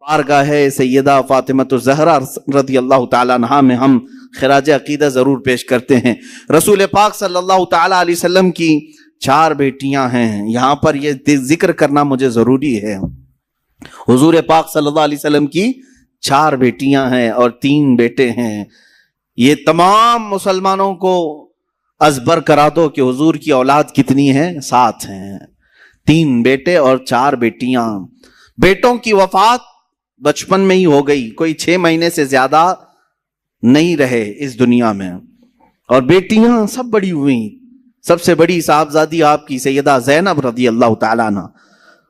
بارگاہ سیدہ فاطمۃ الزہرا رضی اللہ تعالیٰ عنہا میں ہم خراج عقیدہ ضرور پیش کرتے ہیں۔ رسول پاک صلی اللہ تعالیٰ علیہ وسلم کی 4 بیٹیاں ہیں، یہاں پر یہ ذکر کرنا مجھے ضروری ہے۔ حضور پاک صلی اللہ علیہ وسلم کی 4 بیٹیاں ہیں اور 3 بیٹے ہیں۔ یہ تمام مسلمانوں کو ازبر کرا دو کہ حضور کی اولاد کتنی ہے؟ 7 ہیں، 3 بیٹے اور 4 بیٹیاں۔ بیٹوں کی وفات بچپن میں ہی ہو گئی، کوئی 6 مہینے سے زیادہ نہیں رہے اس دنیا میں، اور بیٹیاں سب بڑی ہوئیں۔ سب سے بڑی صاحبزادی آپ کی سیدہ زینب رضی اللہ تعالیٰ عنہ،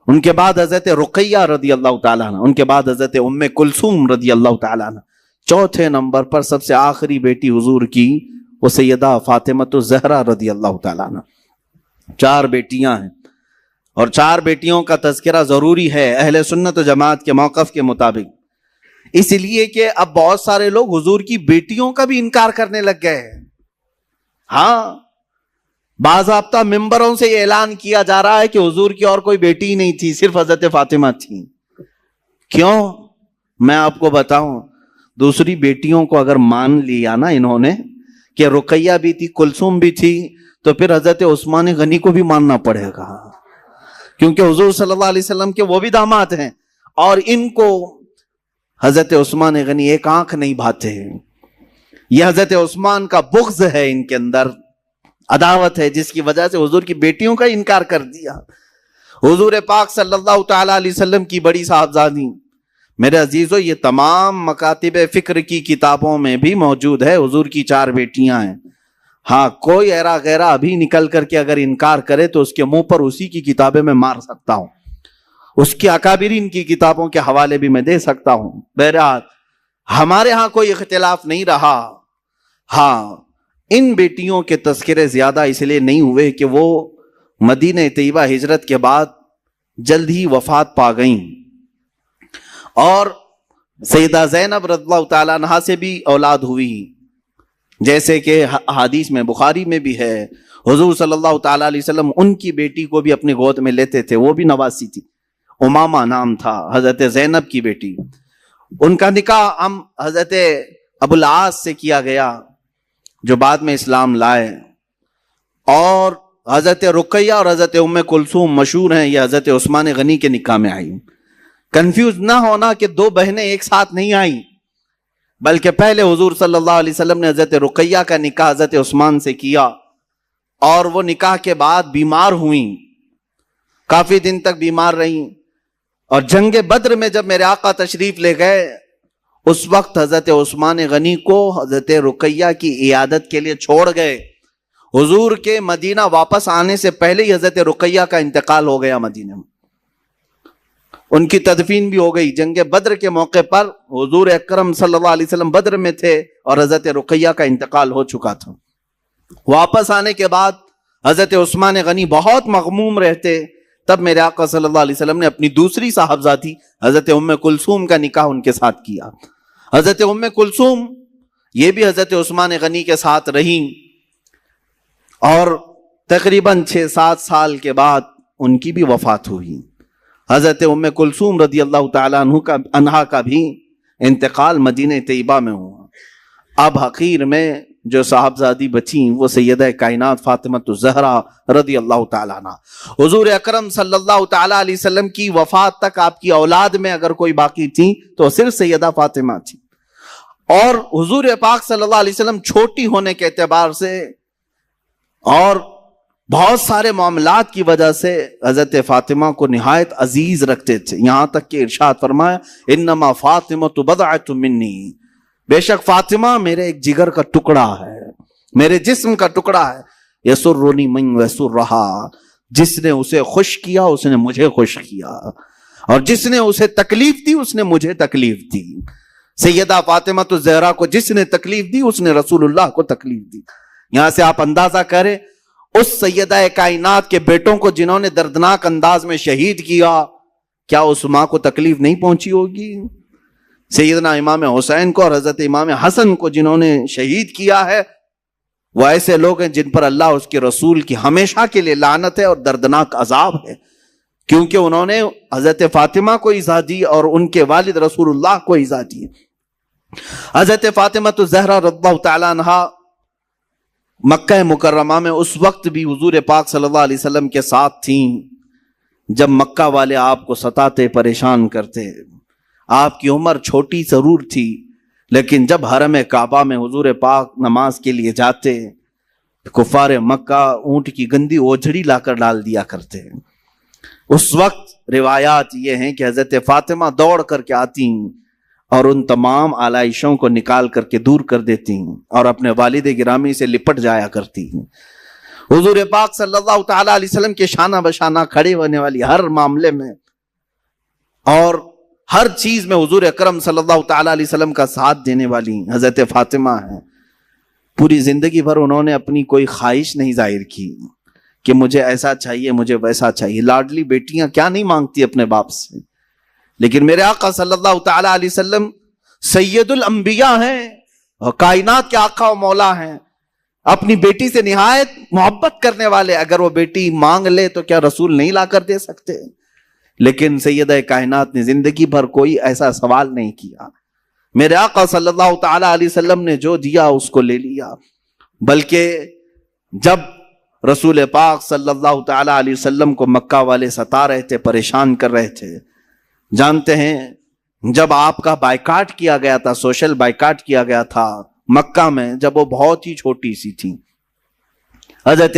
ان کے بعد حضرت رقیہ رضی اللہ تعالیٰ عنہ، ان کے بعد حضرت ام کلثوم رضی اللہ تعالیٰ عنہ، چوتھے نمبر پر سب سے آخری بیٹی حضور کی وہ سیدہ فاطمۃ الزہرا رضی اللہ تعالیٰ عنہ۔ 4 بیٹیاں ہیں، اور 4 بیٹیوں کا تذکرہ ضروری ہے اہل سنت و جماعت کے موقف کے مطابق، اس لیے کہ اب بہت سارے لوگ حضور کی بیٹیوں کا بھی انکار کرنے لگ گئے ہیں۔ ہاں، باضابطہ ممبروں سے یہ اعلان کیا جا رہا ہے کہ حضور کی اور کوئی بیٹی ہی نہیں تھی، صرف حضرت فاطمہ تھی۔ کیوں؟ میں آپ کو بتاؤں، دوسری بیٹیوں کو اگر مان لیا نا انہوں نے کہ رقیہ بھی تھی، کلثوم بھی تھی، تو پھر حضرت عثمان غنی کو بھی ماننا پڑے گا، کیونکہ حضور صلی اللہ علیہ وسلم کے وہ بھی داماد ہیں، اور ان کو حضرت عثمان غنی ایک آنکھ نہیں بھاتے ہیں۔ یہ حضرت عثمان کا بغض ہے، ان کے اندر عداوت ہے، جس کی وجہ سے حضور کی بیٹیوں کا انکار کر دیا۔ حضور پاک صلی اللہ تعالی علیہ وسلم کی بڑی صاحبزادی، میرے عزیزو، یہ تمام مکاتب فکر کی کتابوں میں بھی موجود ہے، حضور کی 4 بیٹیاں ہیں۔ ہاں، کوئی ایرا غیرہ ابھی نکل کر کے اگر انکار کرے تو اس کے منہ پر اسی کی کتابیں میں مار سکتا ہوں، اس کی اکابرین کی کتابوں کے حوالے بھی میں دے سکتا ہوں۔ بہرحال ہمارے ہاں کوئی اختلاف نہیں رہا۔ ہاں، ان بیٹیوں کے تذکرے زیادہ اس لیے نہیں ہوئے کہ وہ مدینہ طیبہ ہجرت کے بعد جلد ہی وفات پا گئیں، اور سیدہ زینب رضی اللہ تعالیٰ عنہا سے بھی اولاد ہوئی، جیسے کہ حدیث میں بخاری میں بھی ہے، حضور صلی اللہ تعالیٰ علیہ وسلم ان کی بیٹی کو بھی اپنی گود میں لیتے تھے، وہ بھی نواسی تھی، امامہ نام تھا، حضرت زینب کی بیٹی۔ ان کا نکاح ہم حضرت ابو العاص سے کیا گیا جو بعد میں اسلام لائے، اور حضرت رقیہ اور حضرت ام کلثوم مشہور ہیں، یہ حضرت عثمان غنی کے نکاح میں آئی۔ کنفیوز نہ ہونا کہ 2 بہنیں ایک ساتھ نہیں آئیں، بلکہ پہلے حضور صلی اللہ علیہ وسلم نے حضرت رقیہ کا نکاح حضرت عثمان سے کیا، اور وہ نکاح کے بعد بیمار ہوئیں، کافی دن تک بیمار رہیں، اور جنگ بدر میں جب میرے آقا تشریف لے گئے، اس وقت حضرت عثمان غنی کو حضرت رقیہ کی عیادت کے لیے چھوڑ گئے۔ حضور کے مدینہ واپس آنے سے پہلے ہی حضرت رقیہ کا انتقال ہو گیا مدینہ میں، ان کی تدفین بھی ہو گئی۔ جنگ بدر کے موقع پر حضور اکرم صلی اللہ علیہ وسلم بدر میں تھے اور حضرت رقیہ کا انتقال ہو چکا تھا۔ واپس آنے کے بعد حضرت عثمان غنی بہت مغموم رہتے، تب میرے آقا صلی اللہ علیہ وسلم نے اپنی دوسری صاحبزادی حضرت ام کلثوم کا نکاح ان کے ساتھ کیا۔ حضرت ام کلثوم یہ بھی حضرت عثمان غنی کے ساتھ رہیں، اور تقریباً 6-7 سال کے بعد ان کی بھی وفات ہوئی۔ حضرت ام کلثوم رضی اللہ تعالیٰ عنہا کا بھی انتقال مدینہ طیبہ میں ہوا۔ اب حقیر میں جو صاحبزادی بچیں وہ سیدہ کائنات فاطمۃ الزہرا رضی اللہ تعالیٰ عنہ۔ حضور اکرم صلی اللہ تعالیٰ علیہ وسلم کی وفات تک آپ کی اولاد میں اگر کوئی باقی تھی تو صرف سیدہ فاطمہ تھی، اور حضور پاک صلی اللہ علیہ وسلم چھوٹی ہونے کے اعتبار سے اور بہت سارے معاملات کی وجہ سے حضرت فاطمہ کو نہایت عزیز رکھتے تھے، یہاں تک کہ ارشاد فرمایا انما فاطمۃ بضعۃ منی، بے شک فاطمہ میرے ایک جگر کا ٹکڑا ہے، میرے جسم کا ٹکڑا ہے، یسرنی من یسرھا، جس نے اسے خوش کیا اس نے مجھے خوش کیا، اور جس نے اسے تکلیف دی اس نے مجھے تکلیف دی۔ سیدہ فاطمۃ الزہرا کو جس نے تکلیف دی اس نے رسول اللہ کو تکلیف دی۔ یہاں سے آپ اندازہ کریں اس سیدہ کائنات کے بیٹوں کو جنہوں نے دردناک انداز میں شہید کیا، کیا اس ماں کو تکلیف نہیں پہنچی ہوگی؟ سیدنا امام حسین کو اور حضرت امام حسن کو جنہوں نے شہید کیا ہے، وہ ایسے لوگ ہیں جن پر اللہ اس کے رسول کی ہمیشہ کے لیے لعنت ہے اور دردناک عذاب ہے، کیونکہ انہوں نے حضرت فاطمہ کو ایذا دی اور ان کے والد رسول اللہ کو ایذا دی۔ حضرت فاطمہ الزہرا رضی اللہ تعالیٰ عنہا مکہ مکرمہ میں اس وقت بھی حضور پاک صلی اللہ علیہ وسلم کے ساتھ تھیں جب مکہ والے آپ کو ستاتے، پریشان کرتے۔ آپ کی عمر چھوٹی ضرور تھی، لیکن جب حرم کعبہ میں حضور پاک نماز کے لیے جاتے، کفار مکہ اونٹ کی گندی اوجھڑی لا کر ڈال دیا کرتے۔ اس وقت روایات یہ ہیں کہ حضرت فاطمہ دوڑ کر کے آتی اور ان تمام آلائشوں کو نکال کر کے دور کر دیتی اور اپنے والد گرامی سے لپٹ جایا کرتی۔ حضور پاک صلی اللہ تعالی علیہ وسلم کے شانہ بشانہ کھڑے ہونے والی ہر معاملے میں اور ہر چیز میں حضور اکرم صلی اللہ تعالی علیہ وسلم کا ساتھ دینے والی حضرت فاطمہ ہیں۔ پوری زندگی بھر انہوں نے اپنی کوئی خواہش نہیں ظاہر کی کہ مجھے ایسا چاہیے، مجھے ویسا چاہیے۔ لاڈلی بیٹیاں کیا نہیں مانگتی اپنے باپ سے، لیکن میرے آقا صلی اللہ تعالی علیہ وسلم سید الانبیاء ہیں اور کائنات کے آقا و مولا ہیں، اپنی بیٹی سے نہایت محبت کرنے والے۔ اگر وہ بیٹی مانگ لے تو کیا رسول نہیں لا کر دے سکتے؟ لیکن سیدہ کائنات نے زندگی بھر کوئی ایسا سوال نہیں کیا۔ میرے آقا صلی اللہ تعالی علیہ وسلم نے جو دیا اس کو لے لیا، بلکہ جب رسول پاک صلی اللہ تعالی علیہ وسلم کو مکہ والے ستا رہے تھے، پریشان کر رہے تھے، جانتے ہیں جب آپ کا بائیکاٹ کیا گیا تھا، سوشل بائیکاٹ کیا گیا تھا مکہ میں، جب وہ بہت ہی چھوٹی سی تھی، حضرت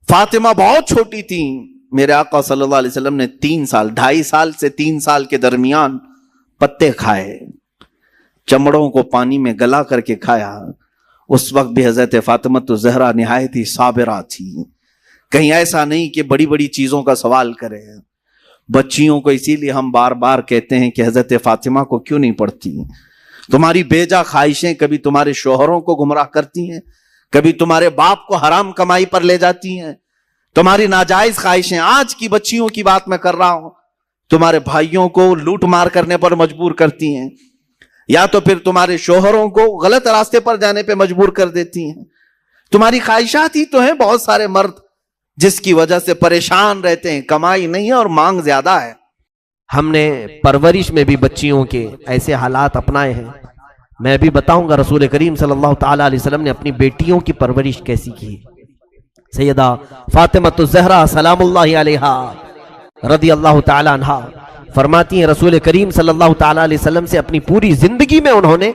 فاطمہ بہت چھوٹی تھی، میرے آقا صلی اللہ علیہ وسلم نے 2.5 سال سے 3 سال کے درمیان پتے کھائے، چمڑوں کو پانی میں گلا کر کے کھایا۔ اس وقت بھی حضرت فاطمہ الزہرا نہایت ہی صابرہ تھی، کہیں ایسا نہیں کہ بڑی بڑی چیزوں کا سوال کرے۔ بچیوں کو اسی لیے ہم بار بار کہتے ہیں کہ حضرت فاطمہ کو کیوں نہیں پڑھتی؟ تمہاری بیجا خواہشیں کبھی تمہارے شوہروں کو گمراہ کرتی ہیں، کبھی تمہارے باپ کو حرام کمائی پر لے جاتی ہیں۔ تمہاری ناجائز خواہشیں، آج کی بچیوں کی بات میں کر رہا ہوں، تمہارے بھائیوں کو لوٹ مار کرنے پر مجبور کرتی ہیں، یا تو پھر تمہارے شوہروں کو غلط راستے پر جانے پہ مجبور کر دیتی ہیں۔ تمہاری خواہشات ہی تو ہیں بہت سارے مرد جس کی وجہ سے پریشان رہتے ہیں، کمائی نہیں ہے اور مانگ زیادہ ہے۔ ہم نے پرورش میں بھی بچیوں کے ایسے حالات اپنائے ہیں۔ میں بھی بتاؤں گا رسول کریم صلی اللہ تعالی علیہ وسلم نے اپنی بیٹیوں کی پرورش کیسی کی۔ سیدہ فاطمہ الزہرا سلام اللہ علیہا رضی اللہ تعالی عنہا فرماتی ہیں رسول کریم صلی اللہ تعالی علیہ وسلم سے اپنی پوری زندگی میں انہوں نے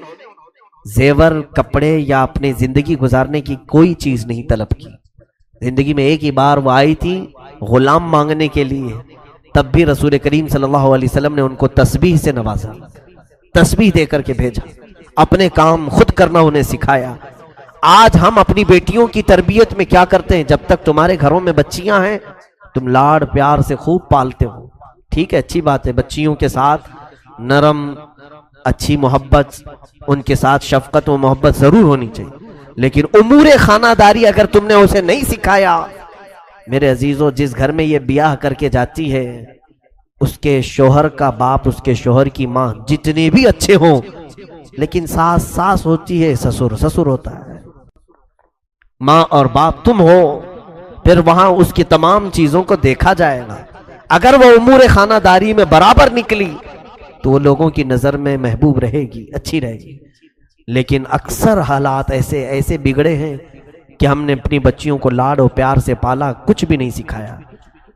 زیور، کپڑے یا اپنی زندگی گزارنے کی کوئی چیز نہیں طلب کی۔ زندگی میں ایک ہی بار وہ آئی تھی غلام مانگنے کے لیے، تب بھی رسول کریم صلی اللہ علیہ وسلم نے ان کو تسبیح سے نوازا، تسبیح دے کر کے بھیجا، اپنے کام خود کرنا انہیں سکھایا۔ آج ہم اپنی بیٹیوں کی تربیت میں کیا کرتے ہیں؟ جب تک تمہارے گھروں میں بچیاں ہیں تم لاڑ پیار سے خوب پالتے ہو، ٹھیک ہے، اچھی بات ہے، بچیوں کے ساتھ نرم اچھی محبت، ان کے ساتھ شفقت و محبت ضرور ہونی چاہیے، لیکن امور خانہ داری اگر تم نے اسے نہیں سکھایا، میرے عزیزوں، جس گھر میں یہ بیاہ کر کے جاتی ہے اس کے شوہر کا باپ، اس کے شوہر کی ماں جتنے بھی اچھے ہوں، لیکن ساس ساس ہوتی ہے، سسر سسر ہوتا ہے، ماں اور باپ تم ہو، پھر وہاں اس کی تمام چیزوں کو دیکھا جائے گا۔ اگر وہ امور خانہ داری میں برابر نکلی تو وہ لوگوں کی نظر میں محبوب رہے گی، اچھی رہے گی، لیکن اکثر حالات ایسے بگڑے ہیں کہ ہم نے اپنی بچیوں کو لاڈ و پیار سے پالا، کچھ بھی نہیں سکھایا،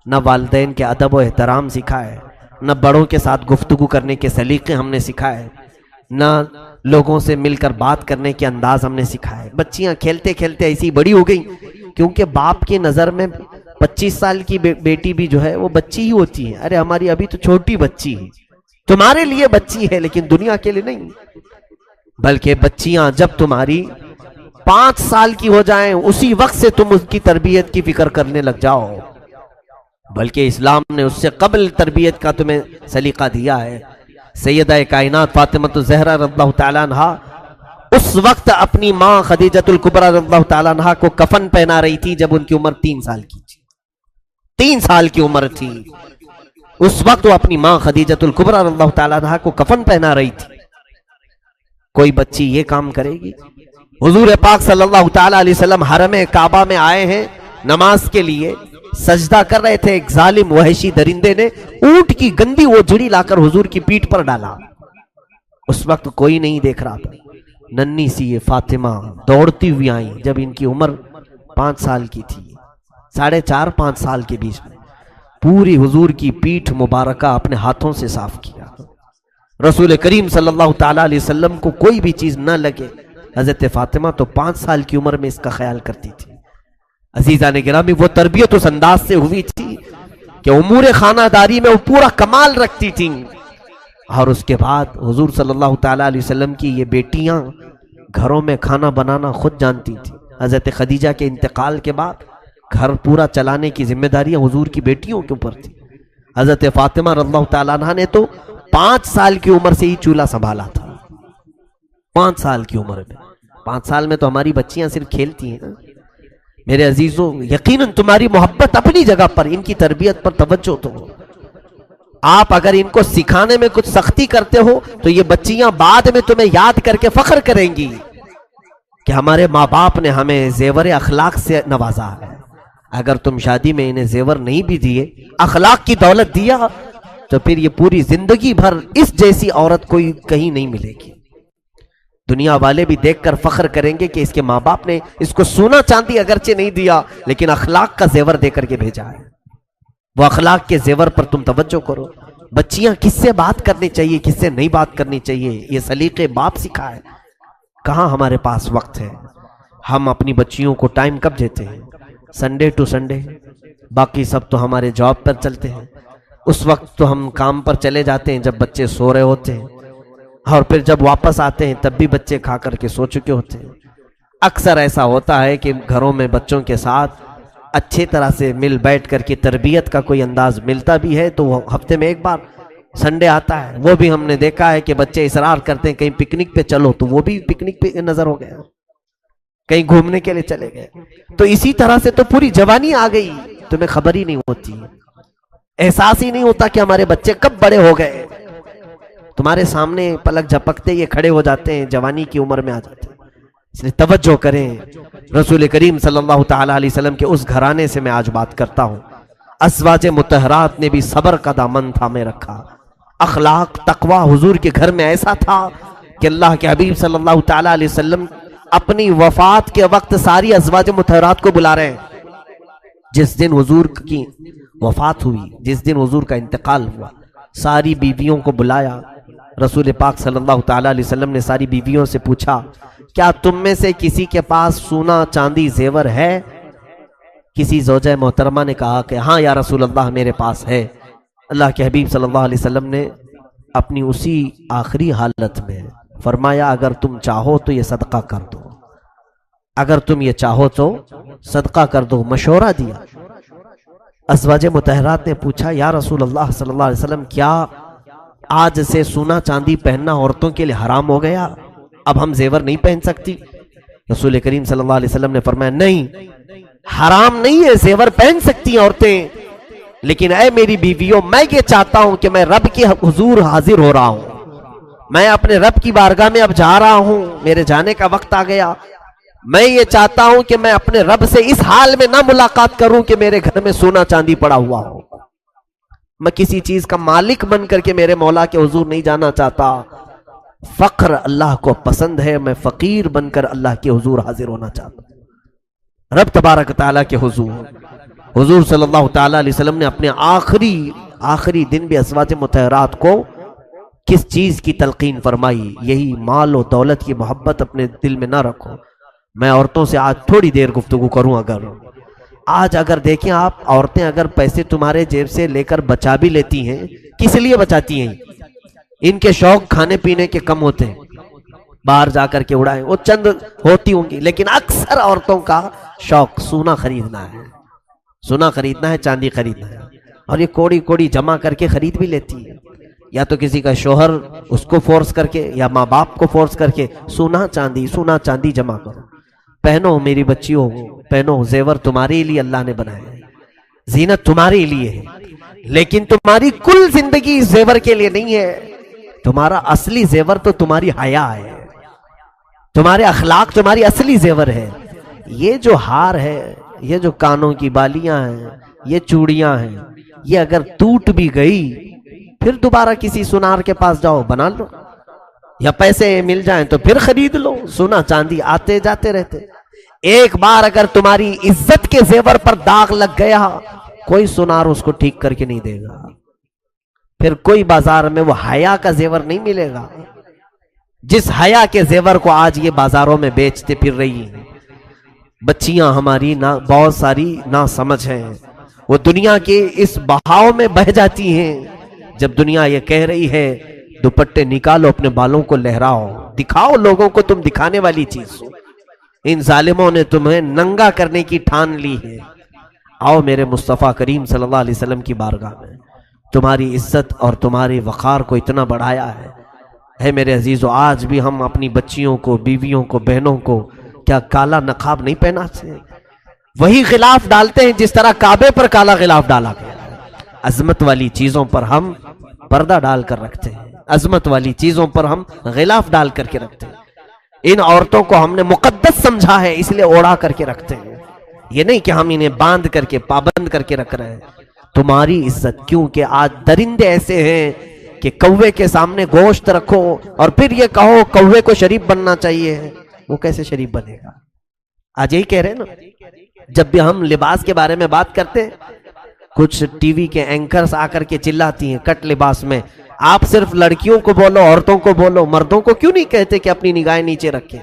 نہ والدین کے ادب و احترام سکھائے، نہ بڑوں کے ساتھ گفتگو کرنے کے سلیقے ہم نے سکھائے، نہ لوگوں سے مل کر بات کرنے کے انداز ہم نے سکھائے۔ بچیاں کھیلتے کھیلتے ایسی بڑی ہو گئی، کیونکہ باپ کی نظر میں 25 سال کی بیٹی بھی جو ہے وہ بچی ہی ہوتی ہے۔ ارے ہماری ابھی تو چھوٹی بچی ہے، تمہارے لیے بچی ہے لیکن دنیا کے لیے نہیں، بلکہ بچیاں جب تمہاری 5 سال کی ہو جائیں اسی وقت سے تم اس کی تربیت کی فکر کرنے لگ جاؤ، بلکہ اسلام نے اس سے قبل تربیت کا تمہیں سلیقہ دیا ہے۔ سیدہ کائنات فاطمہ الزہرا رضی اللہ تعالیٰ عنہا اس وقت اپنی ماں خدیجۃ الکبریٰ رضی اللہ تعالیٰ عنہا کو کفن پہنا رہی تھی جب ان کی عمر 3 سال کی تھی، 3 سال کی عمر تھی، اس وقت وہ اپنی ماں خدیجۃ الکبریٰ رضی اللہ تعالیٰ عنہا کو کفن پہنا رہی تھی۔ کوئی بچی یہ کام کرے گی؟ حضور پاک صلی اللہ تعالیٰ علیہ وسلم حرم کعبہ میں آئے ہیں نماز کے لیے، سجدہ کر رہے تھے، ایک ظالم وحشی درندے نے اونٹ کی گندی وہ جڑی لا کر حضور کی پیٹھ پر ڈالا۔ اس وقت کوئی نہیں دیکھ رہا تھا، ننھی سی یہ فاطمہ دوڑتی ہوئی آئیں جب ان کی عمر 5 سال کی تھی، 4.5-5 سال کے بیچ میں، پوری حضور کی پیٹھ مبارکہ اپنے ہاتھوں سے صاف کیا۔ رسول کریم صلی اللہ تعالیٰ علیہ وسلم کو کوئی بھی چیز نہ لگے، حضرت فاطمہ تو 5 سال کی عمر میں اس کا خیال کرتی تھی۔ عزیزان گرامی، وہ تربیت اس انداز سے ہوئی تھی کہ امور خانہ داری میں وہ پورا کمال رکھتی تھیں۔ اور اس کے بعد حضور صلی اللہ تعالیٰ علیہ وسلم کی یہ بیٹیاں گھروں میں کھانا بنانا خود جانتی تھیں۔ حضرت خدیجہ کے انتقال کے بعد گھر پورا چلانے کی ذمہ داریاں حضور کی بیٹیوں کے اوپر تھی۔ حضرت فاطمہ رضی اللہ تعالیٰ عنہ نے تو 5 سال کی عمر سے ہی چولہا سنبھالا تھا۔ 5 سال کی عمر میں، 5 سال میں تو ہماری بچیاں صرف کھیلتی ہیں نا۔ میرے عزیزوں، یقیناً تمہاری محبت اپنی جگہ پر، ان کی تربیت پر توجہ تو ہو۔ آپ اگر ان کو سکھانے میں کچھ سختی کرتے ہو تو یہ بچیاں بعد میں تمہیں یاد کر کے فخر کریں گی کہ ہمارے ماں باپ نے ہمیں زیور اخلاق سے نوازا ہے۔ اگر تم شادی میں انہیں زیور نہیں بھی دیے، اخلاق کی دولت دیا، تو پھر یہ پوری زندگی بھر اس جیسی عورت کوئی کہیں نہیں ملے گی۔ دنیا والے بھی دیکھ کر فخر کریں گے کہ اس کے ماں باپ نے اس کو سونا چاندی اگرچہ نہیں دیا لیکن اخلاق کا زیور دے کر کے بھیجا ہے۔ وہ اخلاق کے زیور پر تم توجہ کرو۔ بچیاں کس سے بات کرنی چاہیے، کس سے نہیں بات کرنی چاہیے، یہ سلیقے باپ سکھائے۔ کہاں ہمارے پاس وقت ہے؟ ہم اپنی بچیوں کو ٹائم کب دیتے ہیں؟ سنڈے ٹو سنڈے، باقی سب تو ہمارے جاب پر چلتے ہیں۔ اس وقت تو ہم کام پر چلے جاتے ہیں جب بچے سو رہے ہوتے ہیں، اور پھر جب واپس آتے ہیں تب بھی بچے کھا کر کے سو چکے ہوتے ہیں۔ اکثر ایسا ہوتا ہے کہ گھروں میں بچوں کے ساتھ اچھی طرح سے مل بیٹھ کر کے تربیت کا کوئی انداز ملتا بھی ہے تو وہ ہفتے میں ایک بار سنڈے آتا ہے، وہ بھی ہم نے دیکھا ہے کہ بچے اصرار کرتے ہیں کہیں پکنک پہ چلو، تو وہ بھی پکنک پہ نظر ہو گیا، کہیں گھومنے کے لیے چلے گئے۔ تو اسی طرح سے تو پوری جوانی آ گئی، تمہیں خبر ہی نہیں ہوتی، احساس ہی نہیں ہوتا کہ ہمارے بچے کب بڑے ہو گئے۔ تمہارے سامنے پلک جھپکتے یہ کھڑے ہو جاتے ہیں، جوانی کی عمر میں آ جاتے ہیں۔ اس لیے توجہ کریں۔ رسول کریم صلی اللہ تعالیٰ علیہ وسلم کے اس گھرانے سے میں آج بات کرتا ہوں۔ ازواج مطہرات نے بھی صبر کا دامن تھامے رکھا۔ اخلاق تقوی حضور کے گھر میں ایسا تھا کہ اللہ کے حبیب صلی اللہ تعالیٰ علیہ وسلم اپنی وفات کے وقت ساری ازواج مطہرات کو بلا رہے ہیں۔ جس دن حضور کی وفات ہوئی، جس دن حضور کا انتقال ہوا، ساری بیویوں کو بلایا۔ رسول پاک صلی اللہ تعالیٰ علیہ وسلم نے ساری بیویوں سے پوچھا، کیا تم میں سے کسی کے پاس سونا چاندی زیور ہے؟ کسی زوجہ محترمہ نے کہا کہ ہاں یا رسول اللہ میرے پاس ہے۔ اللہ کے حبیب صلی اللہ علیہ وسلم نے اپنی اسی آخری حالت میں فرمایا، اگر تم چاہو تو یہ صدقہ کر دو، اگر تم یہ چاہو تو صدقہ کر دو، مشورہ دیا۔ ازواج مطہرات نے پوچھا، یا رسول اللہ صلی اللہ علیہ وسلم، کیا آج سے سونا چاندی پہننا عورتوں کے لیے حرام ہو گیا؟ اب ہم زیور نہیں پہن سکتی؟ رسول کریم صلی اللہ علیہ وسلم نے فرمایا، نہیں، حرام نہیں ہے، زیور پہن سکتی ہیں عورتیں، لیکن اے میری بیویوں، میں یہ چاہتا ہوں کہ میں رب کے حضور حاضر ہو رہا ہوں، میں اپنے رب کی بارگاہ میں اب جا رہا ہوں، میرے جانے کا وقت آ گیا۔ میں یہ چاہتا ہوں کہ میں اپنے رب سے اس حال میں نہ ملاقات کروں کہ میرے گھر میں سونا چاندی پڑا ہوا ہو۔ میں کسی چیز کا مالک بن کر کے میرے مولا کے حضور نہیں جانا چاہتا۔ فقر اللہ کو پسند ہے، میں فقیر بن کر اللہ کے حضور حاضر ہونا چاہتا ہوں۔ رب تبارک تعالیٰ کے حضور صلی اللہ تعالیٰ علیہ وسلم نے اپنے آخری دن بھی ازواج مطہرات کو کس چیز کی تلقین فرمائی؟ یہی مال و دولت کی محبت اپنے دل میں نہ رکھو۔ میں عورتوں سے آج تھوڑی دیر گفتگو کروں۔ اگر دیکھیں آپ، عورتیں اگر پیسے تمہارے جیب سے لے کر بچا بھی لیتی ہیں، کس لیے بچاتی ہیں؟ ان کے شوق کھانے پینے کے کم ہوتے ہیں، باہر جا کر کے اڑائیں، وہ چند ہوتی ہوں گی، لیکن اکثر عورتوں کا شوق سونا خریدنا ہے، سونا خریدنا ہے، چاندی خریدنا ہے، اور یہ کوڑی کوڑی جمع کر کے خرید بھی لیتی ہے، یا تو کسی کا شوہر اس کو فورس کر کے یا ماں باپ کو فورس کر کے سونا چاندی جمع کرو، پہنو میری بچیوں، پہنو، زیور تمہارے لیے اللہ نے بنایا ہے، زینت تمہارے لیے ہے، لیکن تمہاری کل زندگی زیور کے لیے نہیں ہے۔ تمہارا اصلی زیور تو تمہاری حیا ہے، تمہارے اخلاق تمہاری اصلی زیور ہے۔ یہ جو ہار ہے، یہ جو کانوں کی بالیاں ہیں، یہ چوڑیاں ہیں، یہ اگر ٹوٹ بھی گئی پھر دوبارہ کسی سونار کے پاس جاؤ بنا لو، یا پیسے مل جائیں تو پھر خرید لو، سونا چاندی آتے جاتے رہتے۔ ایک بار اگر تمہاری عزت کے زیور پر داغ لگ گیا، کوئی سونار اس کو ٹھیک کر کے نہیں دے گا، پھر کوئی بازار میں وہ حیا کا زیور نہیں ملے گا جس حیا کے زیور کو آج یہ بازاروں میں بیچتے پھر رہی ہیں۔ بچیاں ہماری بہت ساری نا سمجھ ہیں، وہ دنیا کے اس بہاؤ میں بہہ جاتی ہیں۔ جب دنیا یہ کہہ رہی ہے دوپٹے نکالو، اپنے بالوں کو لہراؤ، دکھاؤ لوگوں کو تم دکھانے والی چیز ہو، ان ظالموں نے تمہیں ننگا کرنے کی ٹھان لی ہے۔ آؤ میرے مصطفیٰ کریم صلی اللہ علیہ وسلم کی بارگاہ میں، تمہاری عزت اور تمہاری وقار کو اتنا بڑھایا ہے۔ اے میرے عزیزو، آج بھی ہم اپنی بچیوں کو، بیویوں کو، بہنوں کو کیا کالا نقاب نہیں پہناتے؟ وہی غلاف ڈالتے ہیں جس طرح کعبے پر کالا غلاف ڈالا گیا ہے۔ عظمت والی چیزوں پر ہم پردہ ڈال کر رکھتے ہیں، عظمت والی چیزوں پر ہم غلاف ڈال کر کے رکھتے ہیں۔ ان عورتوں کو ہم نے مقدس سمجھا ہے، اس لیے اوڑھا کر کے رکھتے ہیں، یہ نہیں کہ ہم انہیں باندھ کر کے پابند کر کے رکھ رہے ہیں۔ تمہاری عزت، کیونکہ آج درندے ایسے ہیں کہ کوے کے سامنے گوشت رکھو اور پھر یہ کہو کوے کو شریف بننا چاہیے، وہ کیسے شریف بنے گا؟ آج یہی کہہ رہے ہیں نا، جب بھی ہم لباس کے بارے میں بات کرتے ہیں، کچھ ٹی وی کے اینکرز آ کر کے چلاتی ہیں کٹ لباس میں، آپ صرف لڑکیوں کو بولو، عورتوں کو بولو، مردوں کو کیوں نہیں کہتے کہ اپنی نگاہیں نیچے رکھیں؟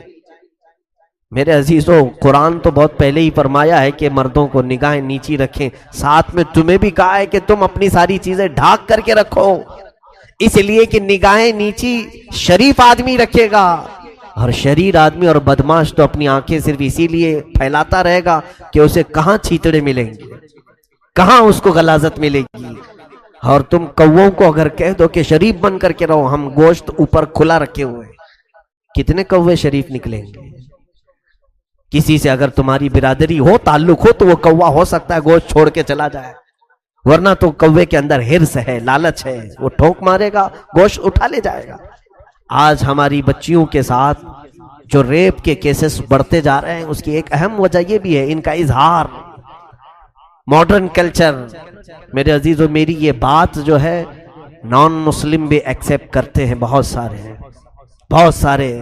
میرے عزیزو، قرآن تو بہت پہلے ہی فرمایا ہے کہ مردوں کو نگاہیں نیچی رکھیں، ساتھ میں تمہیں بھی کہا ہے کہ تم اپنی ساری چیزیں ڈھانک کر کے رکھو، اس لیے کہ نگاہیں نیچی شریف آدمی رکھے گا، اور شریر آدمی اور بدماش تو اپنی آنکھیں صرف اسی لیے پھیلاتا رہے گا کہ اسے کہاں چھیتڑے ملیں گے، کہاں اس کو غلاظت ملے گی۔ اور تم کووں کو اگر کہہ دو کہ شریف بن کر کے رہو، ہم گوشت اوپر کھلا رکھے ہوئے، کتنے کوے شریف نکلیں گے؟ کسی سے اگر تمہاری برادری ہو، تعلق ہو، تو وہ کوا ہو سکتا ہے گوشت چھوڑ کے چلا جائے، ورنہ تو کوے کے اندر ہرس ہے، لالچ ہے، وہ ٹھوک مارے گا، گوشت اٹھا لے جائے گا۔ آج ہماری بچیوں کے ساتھ جو ریپ کے کیسز بڑھتے جا رہے ہیں، اس کی ایک اہم وجہ یہ بھی ہے ان کا اظہار، ماڈرن کلچر۔ میرے عزیزو، میری یہ بات جو ہے نان مسلم بھی ایکسیپٹ کرتے ہیں، بہت سارے ہیں، بہت سارے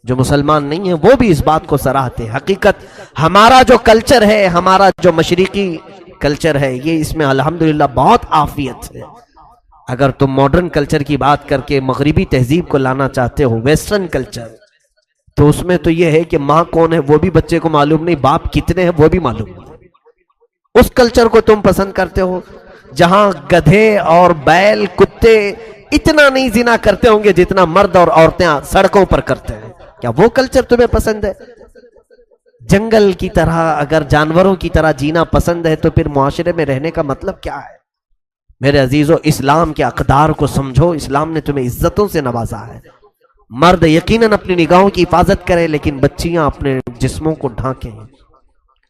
جو مسلمان نہیں ہیں وہ بھی اس بات کو سراہتے ہیں۔ حقیقت ہمارا جو کلچر ہے، ہمارا جو مشرقی کلچر ہے، یہ اس میں الحمدللہ بہت عافیت ہے۔ اگر تم ماڈرن کلچر کی بات کر کے مغربی تہذیب کو لانا چاہتے ہو، ویسٹرن کلچر، تو اس میں تو یہ ہے کہ ماں کون ہے وہ بھی بچے کو معلوم نہیں، باپ کتنے ہیں وہ بھی معلوم نہیں۔ اس کلچر کو تم پسند کرتے ہو جہاں گدھے اور بیل، کتے اتنا نہیں زنا کرتے ہوں گے جتنا مرد اور عورتیں سڑکوں پر کرتے ہیں۔ کیا وہ کلچر تمہیں پسند ہے؟ جنگل کی طرح اگر جانوروں کی طرح جینا پسند ہے تو پھر معاشرے میں رہنے کا مطلب کیا ہے؟ میرے عزیزو، اسلام کے اقدار کو سمجھو، اسلام نے تمہیں عزتوں سے نوازا ہے۔ مرد یقیناً اپنی نگاہوں کی حفاظت کرے، لیکن بچیاں اپنے جسموں کو ڈھانکیں،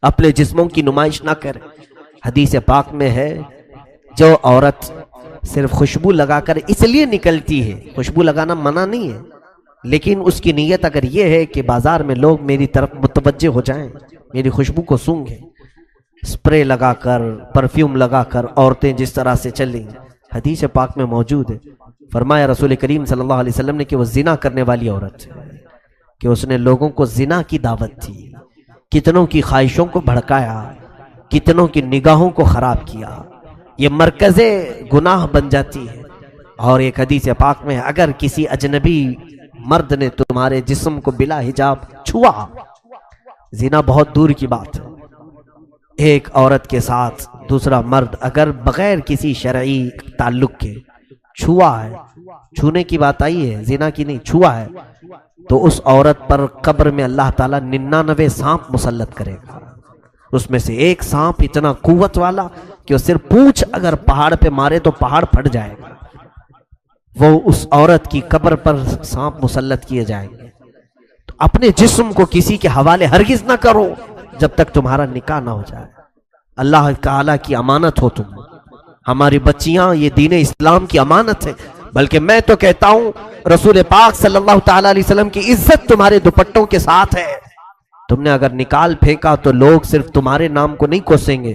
اپنے جسموں کی نمائش نہ کریں۔ حدیث پاک میں ہے جو عورت صرف خوشبو لگا کر اس لیے نکلتی ہے، خوشبو لگانا منع نہیں ہے، لیکن اس کی نیت اگر یہ ہے کہ بازار میں لوگ میری طرف متوجہ ہو جائیں، میری خوشبو کو سونگیں، سپرے لگا کر، پرفیوم لگا کر عورتیں جس طرح سے چلیں، حدیث پاک میں موجود ہے۔ فرمایا رسول کریم صلی اللہ علیہ وسلم نے کہ وہ زنا کرنے والی عورت ہے، کہ اس نے لوگوں کو زنا کی دعوت دی، کتنوں کی خواہشوں کو بھڑکایا، کتنوں کی نگاہوں کو خراب کیا، یہ مرکز گناہ بن جاتی ہے۔ اور ایک حدیث پاک میں اگر کسی اجنبی مرد نے تمہارے جسم کو بلا حجاب چھوا، زنا بہت دور کی بات ہے، ایک عورت کے ساتھ دوسرا مرد اگر بغیر کسی شرعی تعلق کے چھوا ہے، چھونے کی بات آئی ہے، زنا کی نہیں، چھوا ہے، تو اس عورت پر قبر میں اللہ تعالیٰ 99 سانپ مسلط کرے گا۔ اس میں سے ایک سانپ اتنا قوت والا کہ وہ صرف پونچھ اگر پہاڑ پہ مارے تو پہاڑ پھٹ جائے گا، وہ اس عورت کی قبر پر سانپ مسلط کیے جائیں گے۔ تو اپنے جسم کو کسی کے حوالے ہرگز نہ کرو جب تک تمہارا نکاح نہ ہو جائے۔ اللہ تعالیٰ کی امانت ہو تم، ہماری بچیاں یہ دین اسلام کی امانت ہے، بلکہ میں تو کہتا ہوں رسول پاک صلی اللہ تعالیٰ علیہ وسلم کی عزت تمہارے دوپٹوں کے ساتھ ہے۔ تم نے اگر نکال پھینکا تو لوگ صرف تمہارے نام کو نہیں کوسیں گے،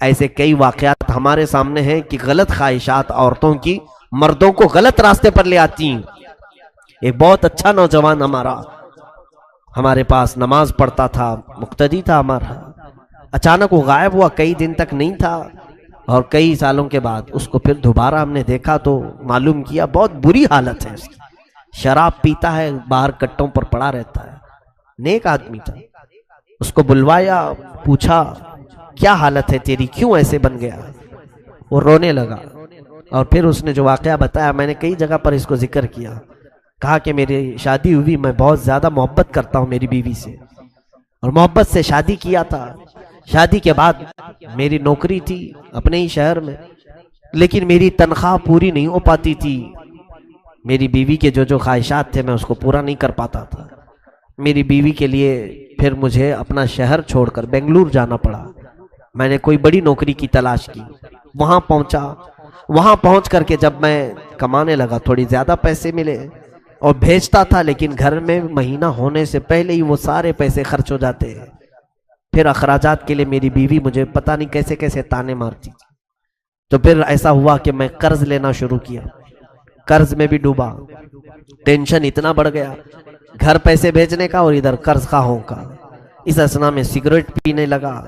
ایسے کئی واقعات ہمارے سامنے ہیں کہ غلط خواہشات عورتوں کی مردوں کو غلط راستے پر لے آتی ہیں. ایک بہت اچھا نوجوان ہمارے پاس نماز پڑھتا تھا، مقتدی تھا ہمارا، اچانک وہ غائب ہوا، کئی دن تک نہیں تھا، اور کئی سالوں کے بعد اس کو پھر دوبارہ ہم نے دیکھا تو معلوم کیا بہت بری حالت ہے اس کی. شراب پیتا ہے، باہر کٹوں پر پڑا رہتا ہے. نیک آدمی تھا. اس کو بلوایا، پوچھا کیا حالت ہے تیری، کیوں ایسے بن گیا؟ وہ رونے لگا، اور پھر اس نے جو واقعہ بتایا میں نے کئی جگہ پر اس کو ذکر کیا. کہا کہ میری شادی ہوئی، میں بہت زیادہ محبت کرتا ہوں میری بیوی سے، اور محبت سے شادی کیا تھا. شادی کے بعد میری نوکری تھی اپنے ہی شہر میں، لیکن میری تنخواہ پوری نہیں ہو پاتی تھی. میری بیوی کے جو خواہشات تھے میں اس کو پورا نہیں کر پاتا تھا. میری بیوی کے لیے پھر مجھے اپنا شہر چھوڑ کر بنگلور جانا پڑا. میں نے کوئی بڑی نوکری کی تلاش کی، وہاں پہنچا. وہاں پہنچ کر کے جب میں کمانے لگا تھوڑی زیادہ پیسے ملے اور بھیجتا تھا، لیکن گھر میں مہینہ ہونے سے پہلے ہی وہ سارے پیسے خرچ ہو جاتے ہیں. پھر اخراجات کے لیے میری بیوی مجھے پتہ نہیں کیسے کیسے تانے مارتی. تو پھر ایسا ہوا کہ میں قرض لینا شروع کیا، قرض میں بھی ڈوبا. ٹینشن اتنا بڑھ گیا، گھر پیسے بھیجنے کا اور ادھر قرض خواہوں کا. اس اسنا میں سگریٹ پینے لگا.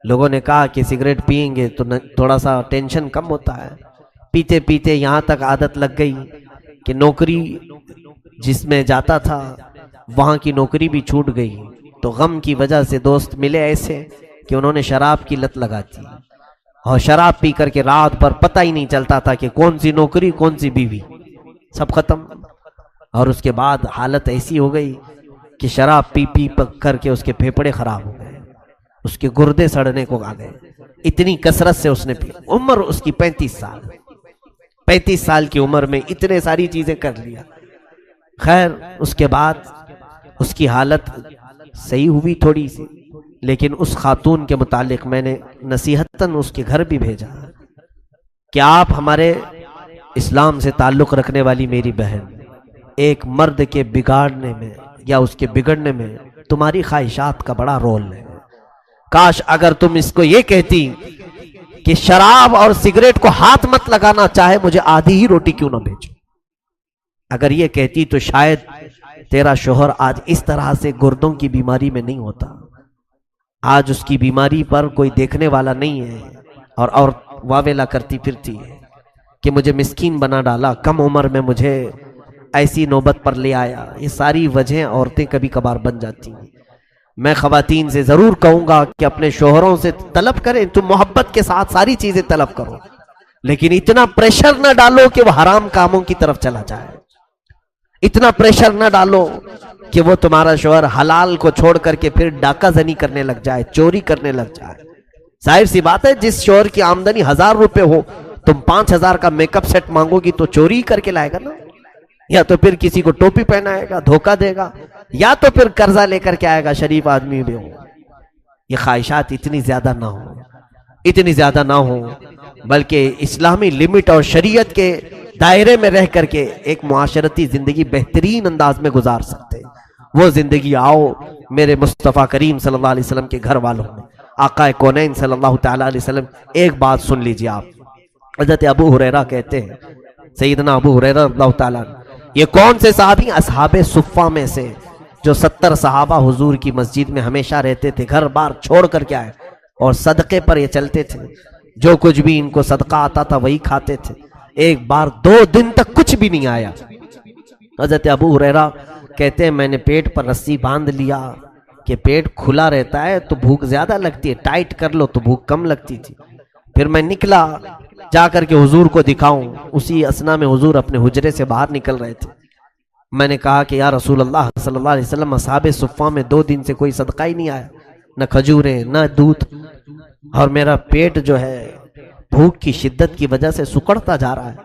لوگوں نے کہا کہ سگریٹ پئیں گے تو تھوڑا سا ٹینشن کم ہوتا ہے. پیتے پیتے یہاں تک عادت لگ گئی کہ نوکری جس میں جاتا تھا وہاں کی نوکری بھی چھوٹ گئی. تو غم کی وجہ سے دوست ملے ایسے کہ انہوں نے شراب کی لت لگا دی، اور شراب پی کر کے رات بھر پتہ ہی نہیں چلتا تھا کہ کون سی نوکری کون سی بیوی، سب ختم. اور اس کے بعد حالت ایسی ہو گئی کہ شراب پی پی کر کے اس کے پھیپھڑے خراب ہو گئے، اس کے گردے سڑنے کو آ گئے. اتنی کثرت سے اس نے پی. عمر اس کی 35 سال کی عمر میں اتنے ساری چیزیں کر لیا. خیر اس کے بعد اس کی حالت صحیح ہوئی تھوڑی سی، لیکن اس خاتون کے متعلق میں نے نصیحتاً اس کے گھر بھی بھیجا کہ آپ ہمارے اسلام سے تعلق رکھنے والی میری بہن، ایک مرد کے بگاڑنے میں یا اس کے بگڑنے میں تمہاری خواہشات کا بڑا رول ہے. کاش اگر تم اس کو یہ کہتی کہ شراب اور سگریٹ کو ہاتھ مت لگانا، چاہے مجھے آدھی ہی روٹی کیوں نہ بھیجو، اگر یہ کہتی تو شاید تیرا شوہر آج اس طرح سے گردوں کی بیماری میں نہیں ہوتا. آج اس کی بیماری پر کوئی دیکھنے والا نہیں ہے، اور واویلا کرتی پھرتی ہے کہ مجھے مسکین بنا ڈالا، کم عمر میں مجھے ایسی نوبت پر لے آیا. یہ ساری وجہیں عورتیں کبھی کبھار بن جاتی ہیں. میں خواتین سے ضرور کہوں گا کہ اپنے شوہروں سے طلب کریں، تم محبت کے ساتھ ساری چیزیں طلب کرو، لیکن اتنا پریشر نہ ڈالو کہ وہ حرام کاموں کی طرف چلا جائے. اتنا پریشر نہ ڈالو کہ وہ تمہارا شوہر حلال کو چھوڑ کر کے پھر ڈاکہ زنی کرنے لگ جائے، چوری کرنے لگ جائے. ظاہر سی بات ہے، جس شوہر کی آمدنی 1000 روپے ہو، تم 5000 کا میک اپ سیٹ مانگو گی تو چوری کر کے لائے گا نا، یا تو پھر کسی کو ٹوپی پہنائے گا، دھوکہ دے گا، یا تو پھر قرضہ لے کر کے آئے گا. شریف آدمی بھی ہو. یہ خواہشات اتنی زیادہ نہ ہو، بلکہ اسلامی لمٹ اور شریعت کے دائرے میں رہ کر کے ایک معاشرتی زندگی بہترین انداز میں گزار سکتے. وہ زندگی آؤ میرے مصطفیٰ کریم صلی اللہ علیہ وسلم کے گھر والوں میں. آقا کونین صلی اللہ تعالیٰ علیہ وسلم، ایک بات سن لیجئے آپ. حضرت ابو ہریرہ کہتے ہیں، سیدنا ابو ہریرہ رضی اللہ تعالیٰ، یہ کون سے صحابی؟ اصحاب صفہ میں سے، جو 70 صحابہ حضور کی مسجد میں ہمیشہ رہتے تھے، گھر بار چھوڑ کر کے آئے، اور صدقے پر یہ چلتے تھے. جو کچھ بھی ان کو صدقہ آتا تھا وہی کھاتے تھے. ایک بار 2 دن تک کچھ بھی نہیں آیا. حضرت ابو ہریرہ کہتے ہیں میں نے پیٹ پر رسی باندھ لیا کہ پیٹ کھلا رہتا ہے تو بھوک زیادہ لگتی ہے، ٹائٹ کر لو تو بھوک کم لگتی تھی. پھر میں نکلا جا کر کے حضور کو دکھاؤں. اسی اسنا میں حضور اپنے حجرے سے باہر نکل رہے تھے. میں نے کہا کہ یا رسول اللہ صلی اللہ علیہ وسلم، اصحاب صفہ میں 2 دن سے کوئی صدقہ ہی نہیں آیا، نہ کھجوریں نہ دودھ، اور میرا پیٹ جو ہے بھوک کی شدت کی وجہ سے سکڑتا جا رہا ہے.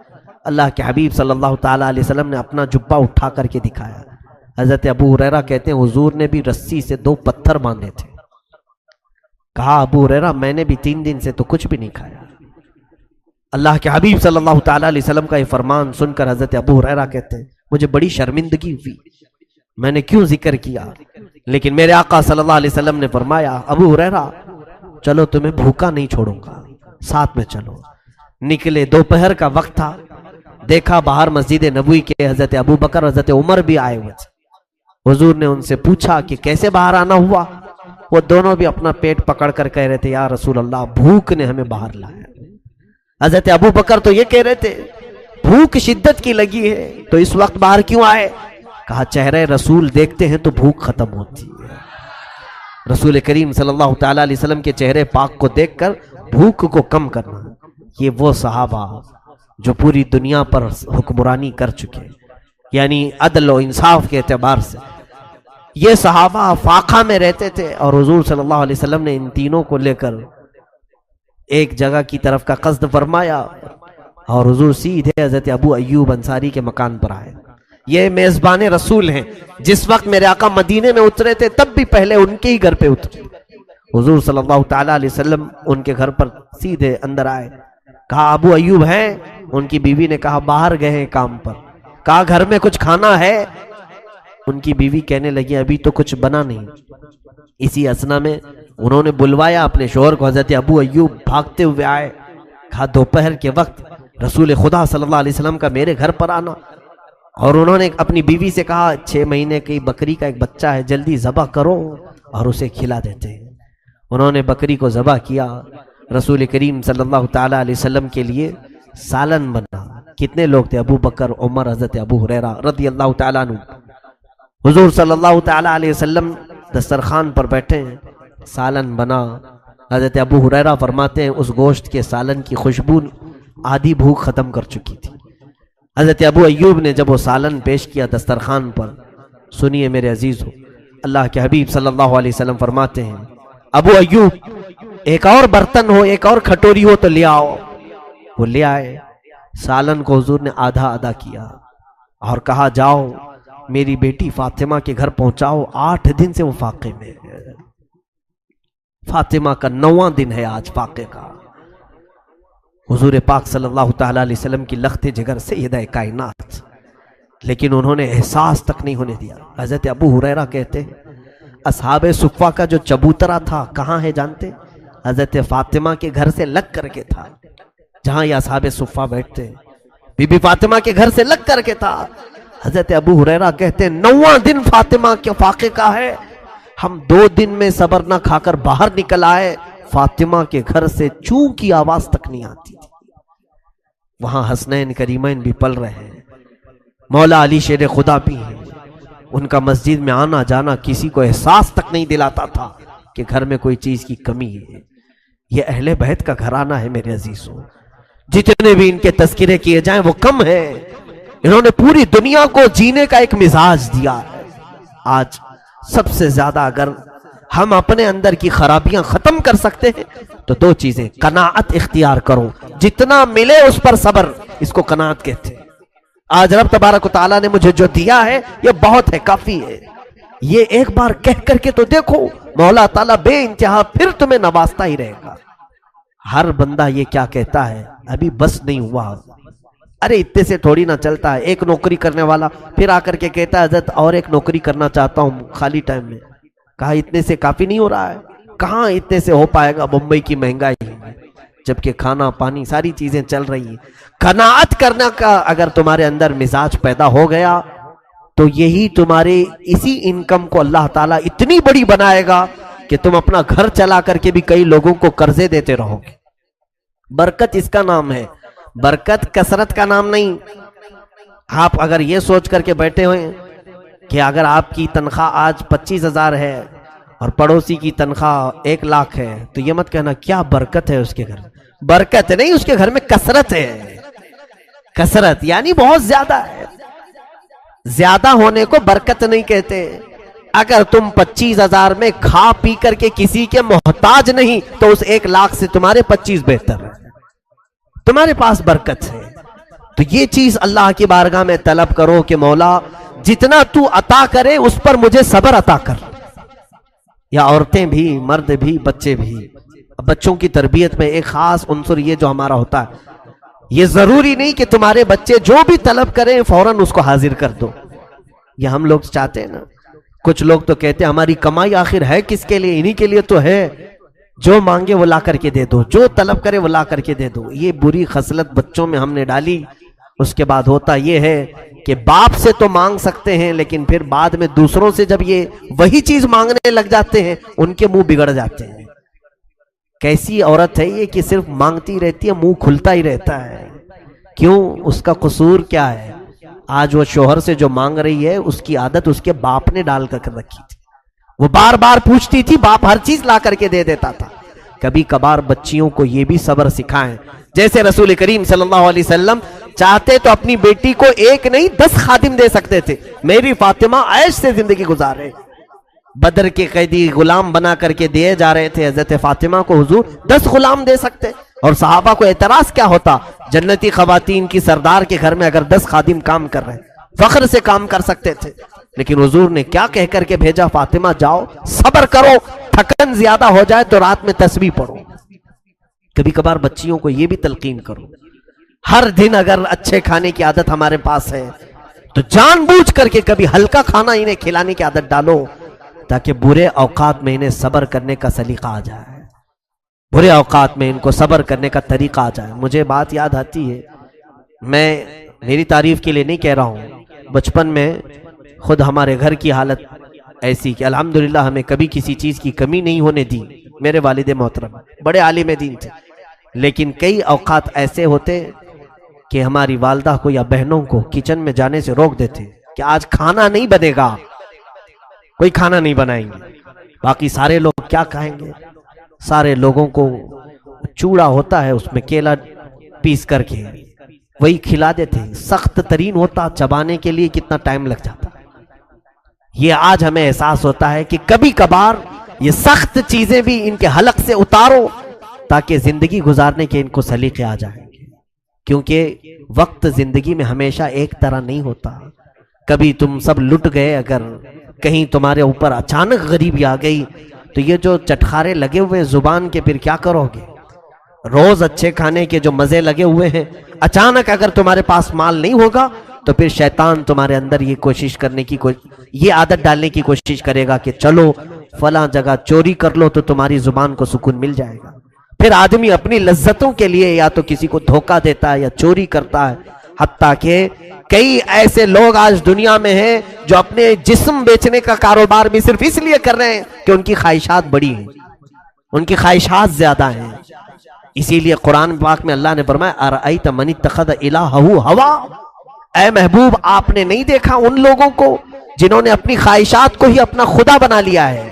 اللہ کے حبیب صلی اللہ تعالیٰ علیہ وسلم نے اپنا جبہ اٹھا کر کے دکھایا. حضرت ابو ہریرہ کہتے ہیں حضور نے بھی رسی سے 2 پتھر باندھے تھے. کہا ابو ہریرہ میں نے بھی 3 دن سے تو کچھ بھی نہیں کھایا. اللہ کے حبیب صلی اللہ تعالیٰ علیہ وسلم کا یہ فرمان سن کر حضرت ابو ہریرہ کہتے ہیں مجھے بڑی شرمندگی ہوئی، میں نے کیوں ذکر کیا، لیکن میرے آقا صلی اللہ علیہ وسلم نے فرمایا ابو ہریرہ چلو تمہیں بھوکا نہیں چھوڑوں گا، ساتھ میں چلو۔ نکلے، دوپہر کا وقت تھا، دیکھا باہر مسجد نبوی کے حضرت ابو بکر اور حضرت عمر بھی آئے ہوئے تھے۔ حضور نے ان سے پوچھا کہ کیسے باہر آنا ہوا؟ وہ دونوں بھی اپنا پیٹ پکڑ کر کہہ رہے تھے یا رسول اللہ بھوک نے ہمیں باہر لایا۔ حضرت ابو بکر تو یہ کہہ رہے تھے بھوک شدت کی لگی ہے تو اس وقت باہر کیوں آئے؟ کہا چہرے رسول دیکھتے ہیں تو بھوک ختم ہوتی ہے۔ رسول کریم صلی اللہ تعالی علیہ وسلم کے چہرے پاک کو دیکھ کر بھوک کو کم کرنا، یہ وہ صحابہ جو پوری دنیا پر حکمرانی کر چکے، یعنی عدل و انصاف کے اعتبار سے۔ یہ صحابہ فاقہ میں رہتے تھے اور حضور صلی اللہ علیہ وسلم نے ان تینوں کو لے کر ایک جگہ کی طرف کا قصد فرمایا اور حضور سیدھے حضرت ابو ایوب انصاری کے مکان پر آئے۔ یہ میزبان رسول ہیں، جس وقت میرے آقا مدینے میں اترے تھے تب بھی پہلے ان کے ہی گھر پہ اترے۔ حضور صلی اللہ تعالی علیہ وسلم ان کے گھر پر سیدھے اندر آئے، کہا ابو ایوب ہیں؟ ان کی بیوی نے کہا باہر گئے ہیں کام پر۔ کہا گھر میں کچھ کھانا ہے؟ ان کی بیوی کہنے لگی ابھی تو کچھ بنا نہیں۔ اسی اثنا میں انہوں نے بلوایا اپنے شوہر کو، حضرت ابو ایوب بھاگتے ہوئے آئے، کہا دوپہر کے وقت رسول خدا صلی اللہ علیہ وسلم کا میرے گھر پر آنا، اور انہوں نے اپنی بیوی سے کہا 6 مہینے کی بکری کا ایک بچہ ہے، جلدی ذبح کرو اور اسے کھلا دیتے ہیں۔ انہوں نے بکری کو ذبح کیا، رسول کریم صلی اللہ تعالی علیہ وسلم کے لیے سالن بنا۔ کتنے لوگ تھے؟ ابو بکر، عمر، حضرت ابو ہریرہ رضی اللہ تعالیٰ عنہ۔ حضور صلی اللہ تعالی علیہ وسلم دسترخوان پر بیٹھے ہیں، سالن بنا۔ حضرت ابو ہریرہ فرماتے ہیں اس گوشت کے سالن کی خوشبو آدھی بھوک ختم کر چکی تھی۔ حضرت ابو ایوب نے جب وہ سالن پیش کیا دسترخوان پر، سنیے میرے عزیز ہو، اللہ کے حبیب صلی اللہ علیہ وسلم فرماتے ہیں ابو ایوب ایک اور برتن ہو، ایک اور کھٹوری ہو تو لے آؤ۔ وہ لے آئے، سالن کو حضور نے آدھا آدھا کیا اور کہا جاؤ میری بیٹی فاطمہ کے گھر پہنچاؤ، 8 دن سے وہ فاقے میں ہے۔ فاطمہ کا 9واں دن ہے آج فاقے کا۔ حضور پاک صلی اللہ تعالی علیہ وسلم کی لخت جگر سیدہ کائنات، لیکن انہوں نے احساس تک نہیں ہونے دیا۔ حضرت ابو ہریرہ کہتے ہیں اصحاب صفہ کا جو چبوترا تھا کہاں ہے جانتے؟ حضرت فاطمہ کے گھر سے لگ کر کے تھا، جہاں یہ اصحاب صفہ بیٹھتے ہیں بی بی فاطمہ کے گھر سے لگ کر کے تھا۔ حضرت ابو ہریرہ کہتے ہیں 9واں دن فاطمہ کے فاقے کا ہے، ہم 2 دن میں صبر نہ کھا کر باہر نکل آئے، فاطمہ کے گھر سے چوں کی آواز تک نہیں آتی تھی۔ وہاں حسنین کریمین بھی پل رہے ہیں، مولا علی شیر خدا بھی ہیں، ان کا مسجد میں آنا جانا کسی کو احساس تک نہیں دلاتا تھا کہ گھر میں کوئی چیز کی کمی ہے۔ یہ اہل بیت کا گھرانہ ہے میرے عزیزوں، جتنے بھی ان کے تذکرے کیے جائیں وہ کم ہے۔ انہوں نے پوری دنیا کو جینے کا ایک مزاج دیا ہے۔ آج سب سے زیادہ اگر ہم اپنے اندر کی خرابیاں ختم کر سکتے ہیں تو 2 چیزیں، قناعت اختیار کرو، جتنا ملے اس پر صبر، اس کو قناعت کہتے ہیں۔ آج رب تبارک و تعالیٰ نے مجھے جو دیا ہے یہ بہت ہے، کافی ہے، یہ ایک بار کہہ کر کے تو دیکھو، مولا تعالیٰ بے انتہا پھر تمہیں نوازتا ہی رہے گا۔ ہر بندہ یہ کیا کہتا ہے ابھی بس نہیں ہوا، ارے اتنے سے تھوڑی نہ چلتا ہے۔ ایک نوکری کرنے والا پھر آ کر کے کہتا ہے حضرت اور ایک نوکری کرنا چاہتا ہوں خالی ٹائم میں۔ کہا اتنے سے کافی نہیں ہو رہا ہے، کہاں اتنے سے ہو پائے گا، ممبئی کی مہنگائی، جبکہ کھانا پانی ساری چیزیں چل رہی ہیں۔ قناعت کرنا کا اگر تمہارے اندر مزاج پیدا ہو گیا تو یہی تمہارے اسی انکم کو اللہ تعالیٰ اتنی بڑی بنائے گا کہ تم اپنا گھر چلا کر کے بھی کئی لوگوں کو قرضے دیتے رہو گے۔ برکت اس کا نام ہے، برکت کثرت کا نام نہیں۔ آپ اگر یہ سوچ کر کے بیٹھے ہوئے کہ اگر آپ کی تنخواہ آج 25,000 ہے اور پڑوسی کی تنخواہ 1 لاکھ ہے تو یہ مت کہنا کیا برکت ہے اس کے گھر میں۔ برکت نہیں، اس کے گھر میں کثرت ہے۔ کثرت یعنی بہت زیادہ ہے، زیادہ ہونے کو برکت نہیں کہتے۔ اگر تم 25,000 میں کھا پی کر کے کسی کے محتاج نہیں تو اس 1 لاکھ سے تمہارے 25 بہتر ہے، تمہارے پاس برکت ہے۔ تو یہ چیز اللہ کی بارگاہ میں طلب کرو کہ مولا جتنا تو عطا کرے اس پر مجھے صبر عطا کر۔ یا عورتیں بھی، مرد بھی، بچے بھی۔ بچوں کی تربیت میں ایک خاص عنصر یہ جو ہمارا ہوتا ہے، یہ ضروری نہیں کہ تمہارے بچے جو بھی طلب کریں فوراً اس کو حاضر کر دو۔ یہ ہم لوگ چاہتے ہیں نا، کچھ لوگ تو کہتے ہیں ہماری کمائی آخر ہے کس کے لیے، انہی کے لیے تو ہے۔ جو مانگے وہ لا کر کے دے دو، جو طلب کرے وہ لا کر کے دے دو. یہ بری خصلت بچوں میں ہم نے ڈالی. اس کے بعد ہوتا یہ ہے کہ باپ سے تو مانگ سکتے ہیں لیکن پھر بعد میں دوسروں سے جب یہ وہی چیز مانگنے لگ جاتے ہیں ان کے منہ بگڑ جاتے ہیں. کیسی عورت ہے یہ کہ صرف مانگتی رہتی ہے، منہ کھلتا ہی رہتا ہے. کیوں؟ اس کا قصور کیا ہے؟ آج وہ شوہر سے جو مانگ رہی ہے اس کی عادت اس کے باپ نے ڈال کر رکھی تھی. وہ بار بار پوچھتی تھی، باپ ہر چیز لا کر کے دے دیتا تھا. کبھی کبھار بچیوں کو یہ بھی صبر سکھائیں. جیسے رسول کریم صلی اللہ علیہ وسلم چاہتے تو اپنی بیٹی کو ایک نہیں 10 خادم دے سکتے تھے. میری فاطمہ عیش سے زندگی گزارے. بدر کے قیدی غلام بنا کر کے دیے جا رہے تھے، حضرت فاطمہ کو حضور 10 غلام دے سکتے اور صحابہ کو اعتراض کیا ہوتا؟ جنتی خواتین کی سردار کے گھر میں اگر 10 خادم کام کر رہے ہیں فخر سے کام کر سکتے تھے. لیکن حضور نے کیا کہہ کر کے بھیجا؟ فاطمہ جاؤ صبر کرو، تھکن زیادہ ہو جائے تو رات میں تسبیح پڑھو. کبھی کبھار بچیوں کو یہ بھی تلقین کرو. ہر دن اگر اچھے کھانے کی عادت ہمارے پاس ہے تو جان بوجھ کر کے کبھی ہلکا کھانا انہیں کھلانے کی عادت ڈالو تاکہ برے اوقات میں انہیں صبر کرنے کا سلیقہ آ جائے. برے اوقات میں ان کو صبر کرنے کا طریقہ آ جائے. مجھے بات یاد آتی ہے، میں میری تعریف کے لیے نہیں کہہ رہا ہوں، بچپن میں خود ہمارے گھر کی حالت ایسی کہ الحمدللہ ہمیں کبھی کسی چیز کی کمی نہیں ہونے دی. میرے والد محترم بڑے عالم دین تھے، لیکن کئی اوقات ایسے ہوتے کہ ہماری والدہ کو یا بہنوں کو کچن میں جانے سے روک دیتے کہ آج کھانا نہیں بنے گا، کوئی کھانا نہیں بنائیں گے. باقی سارے لوگ کیا کھائیں گے؟ سارے لوگوں کو چوڑا ہوتا ہے اس میں کیلا پیس کر کے وہی کھلا دیتے. سخت ترین ہوتا، چبانے کے لیے کتنا ٹائم لگ جاتا. یہ آج ہمیں احساس ہوتا ہے کہ کبھی کبھار یہ سخت چیزیں بھی ان کے حلق سے اتارو تاکہ زندگی گزارنے کے ان کو سلیقے آ جائیں. کیونکہ وقت زندگی میں ہمیشہ ایک طرح نہیں ہوتا. کبھی تم سب لٹ گئے، اگر کہیں تمہارے اوپر اچانک غریبی آ گئی تو یہ جو چٹخارے لگے ہوئے زبان کے پھر کیا کرو گے؟ روز اچھے کھانے کے جو مزے لگے ہوئے ہیں، اچانک اگر تمہارے پاس مال نہیں ہوگا تو پھر شیطان تمہارے اندر یہ کوشش کرنے کی یہ عادت ڈالنے کی کوشش کرے گا کہ چلو فلاں جگہ چوری کر لو تو تمہاری زبان کو سکون مل جائے گا. پھر آدمی اپنی لذتوں کے لیے یا تو کسی کو دھوکہ دیتا ہے یا چوری کرتا ہے. حتیٰ کہ کئی ایسے لوگ آج دنیا میں ہیں جو اپنے جسم بیچنے کا کاروبار بھی صرف اس لیے کر رہے ہیں کہ ان کی خواہشات بڑی ہیں، ان کی خواہشات زیادہ ہیں. اسی لیے قرآن پاک میں اللہ نے فرمایا ارأیت من اتخذ الہہ ہوا. اے محبوب آپ نے نہیں دیکھا ان لوگوں کو جنہوں نے اپنی خواہشات کو ہی اپنا خدا بنا لیا ہے.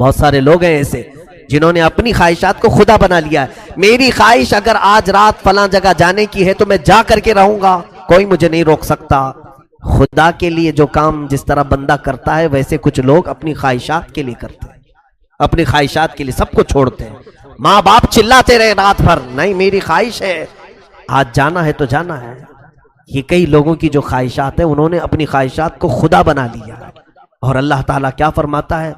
بہت سارے لوگ ہیں ایسے جنہوں نے اپنی خواہشات کو خدا بنا لیا ہے. میری خواہش اگر آج رات فلاں جگہ جانے کی ہے تو میں جا کر کے رہوں گا، کوئی مجھے نہیں روک سکتا. خدا کے لیے جو کام جس طرح بندہ کرتا ہے ویسے کچھ لوگ اپنی خواہشات کے لیے کرتے ہیں، اپنی خواہشات کے لیے سب کو چھوڑتے ہیں. ماں باپ چلاتے رہے رات بھر، نہیں میری خواہش ہے آج جانا ہے تو جانا ہے. یہ کئی لوگوں کی جو خواہشات ہیں انہوں نے اپنی خواہشات کو خدا بنا لیا. اور اللہ تعالیٰ کیا فرماتا ہے؟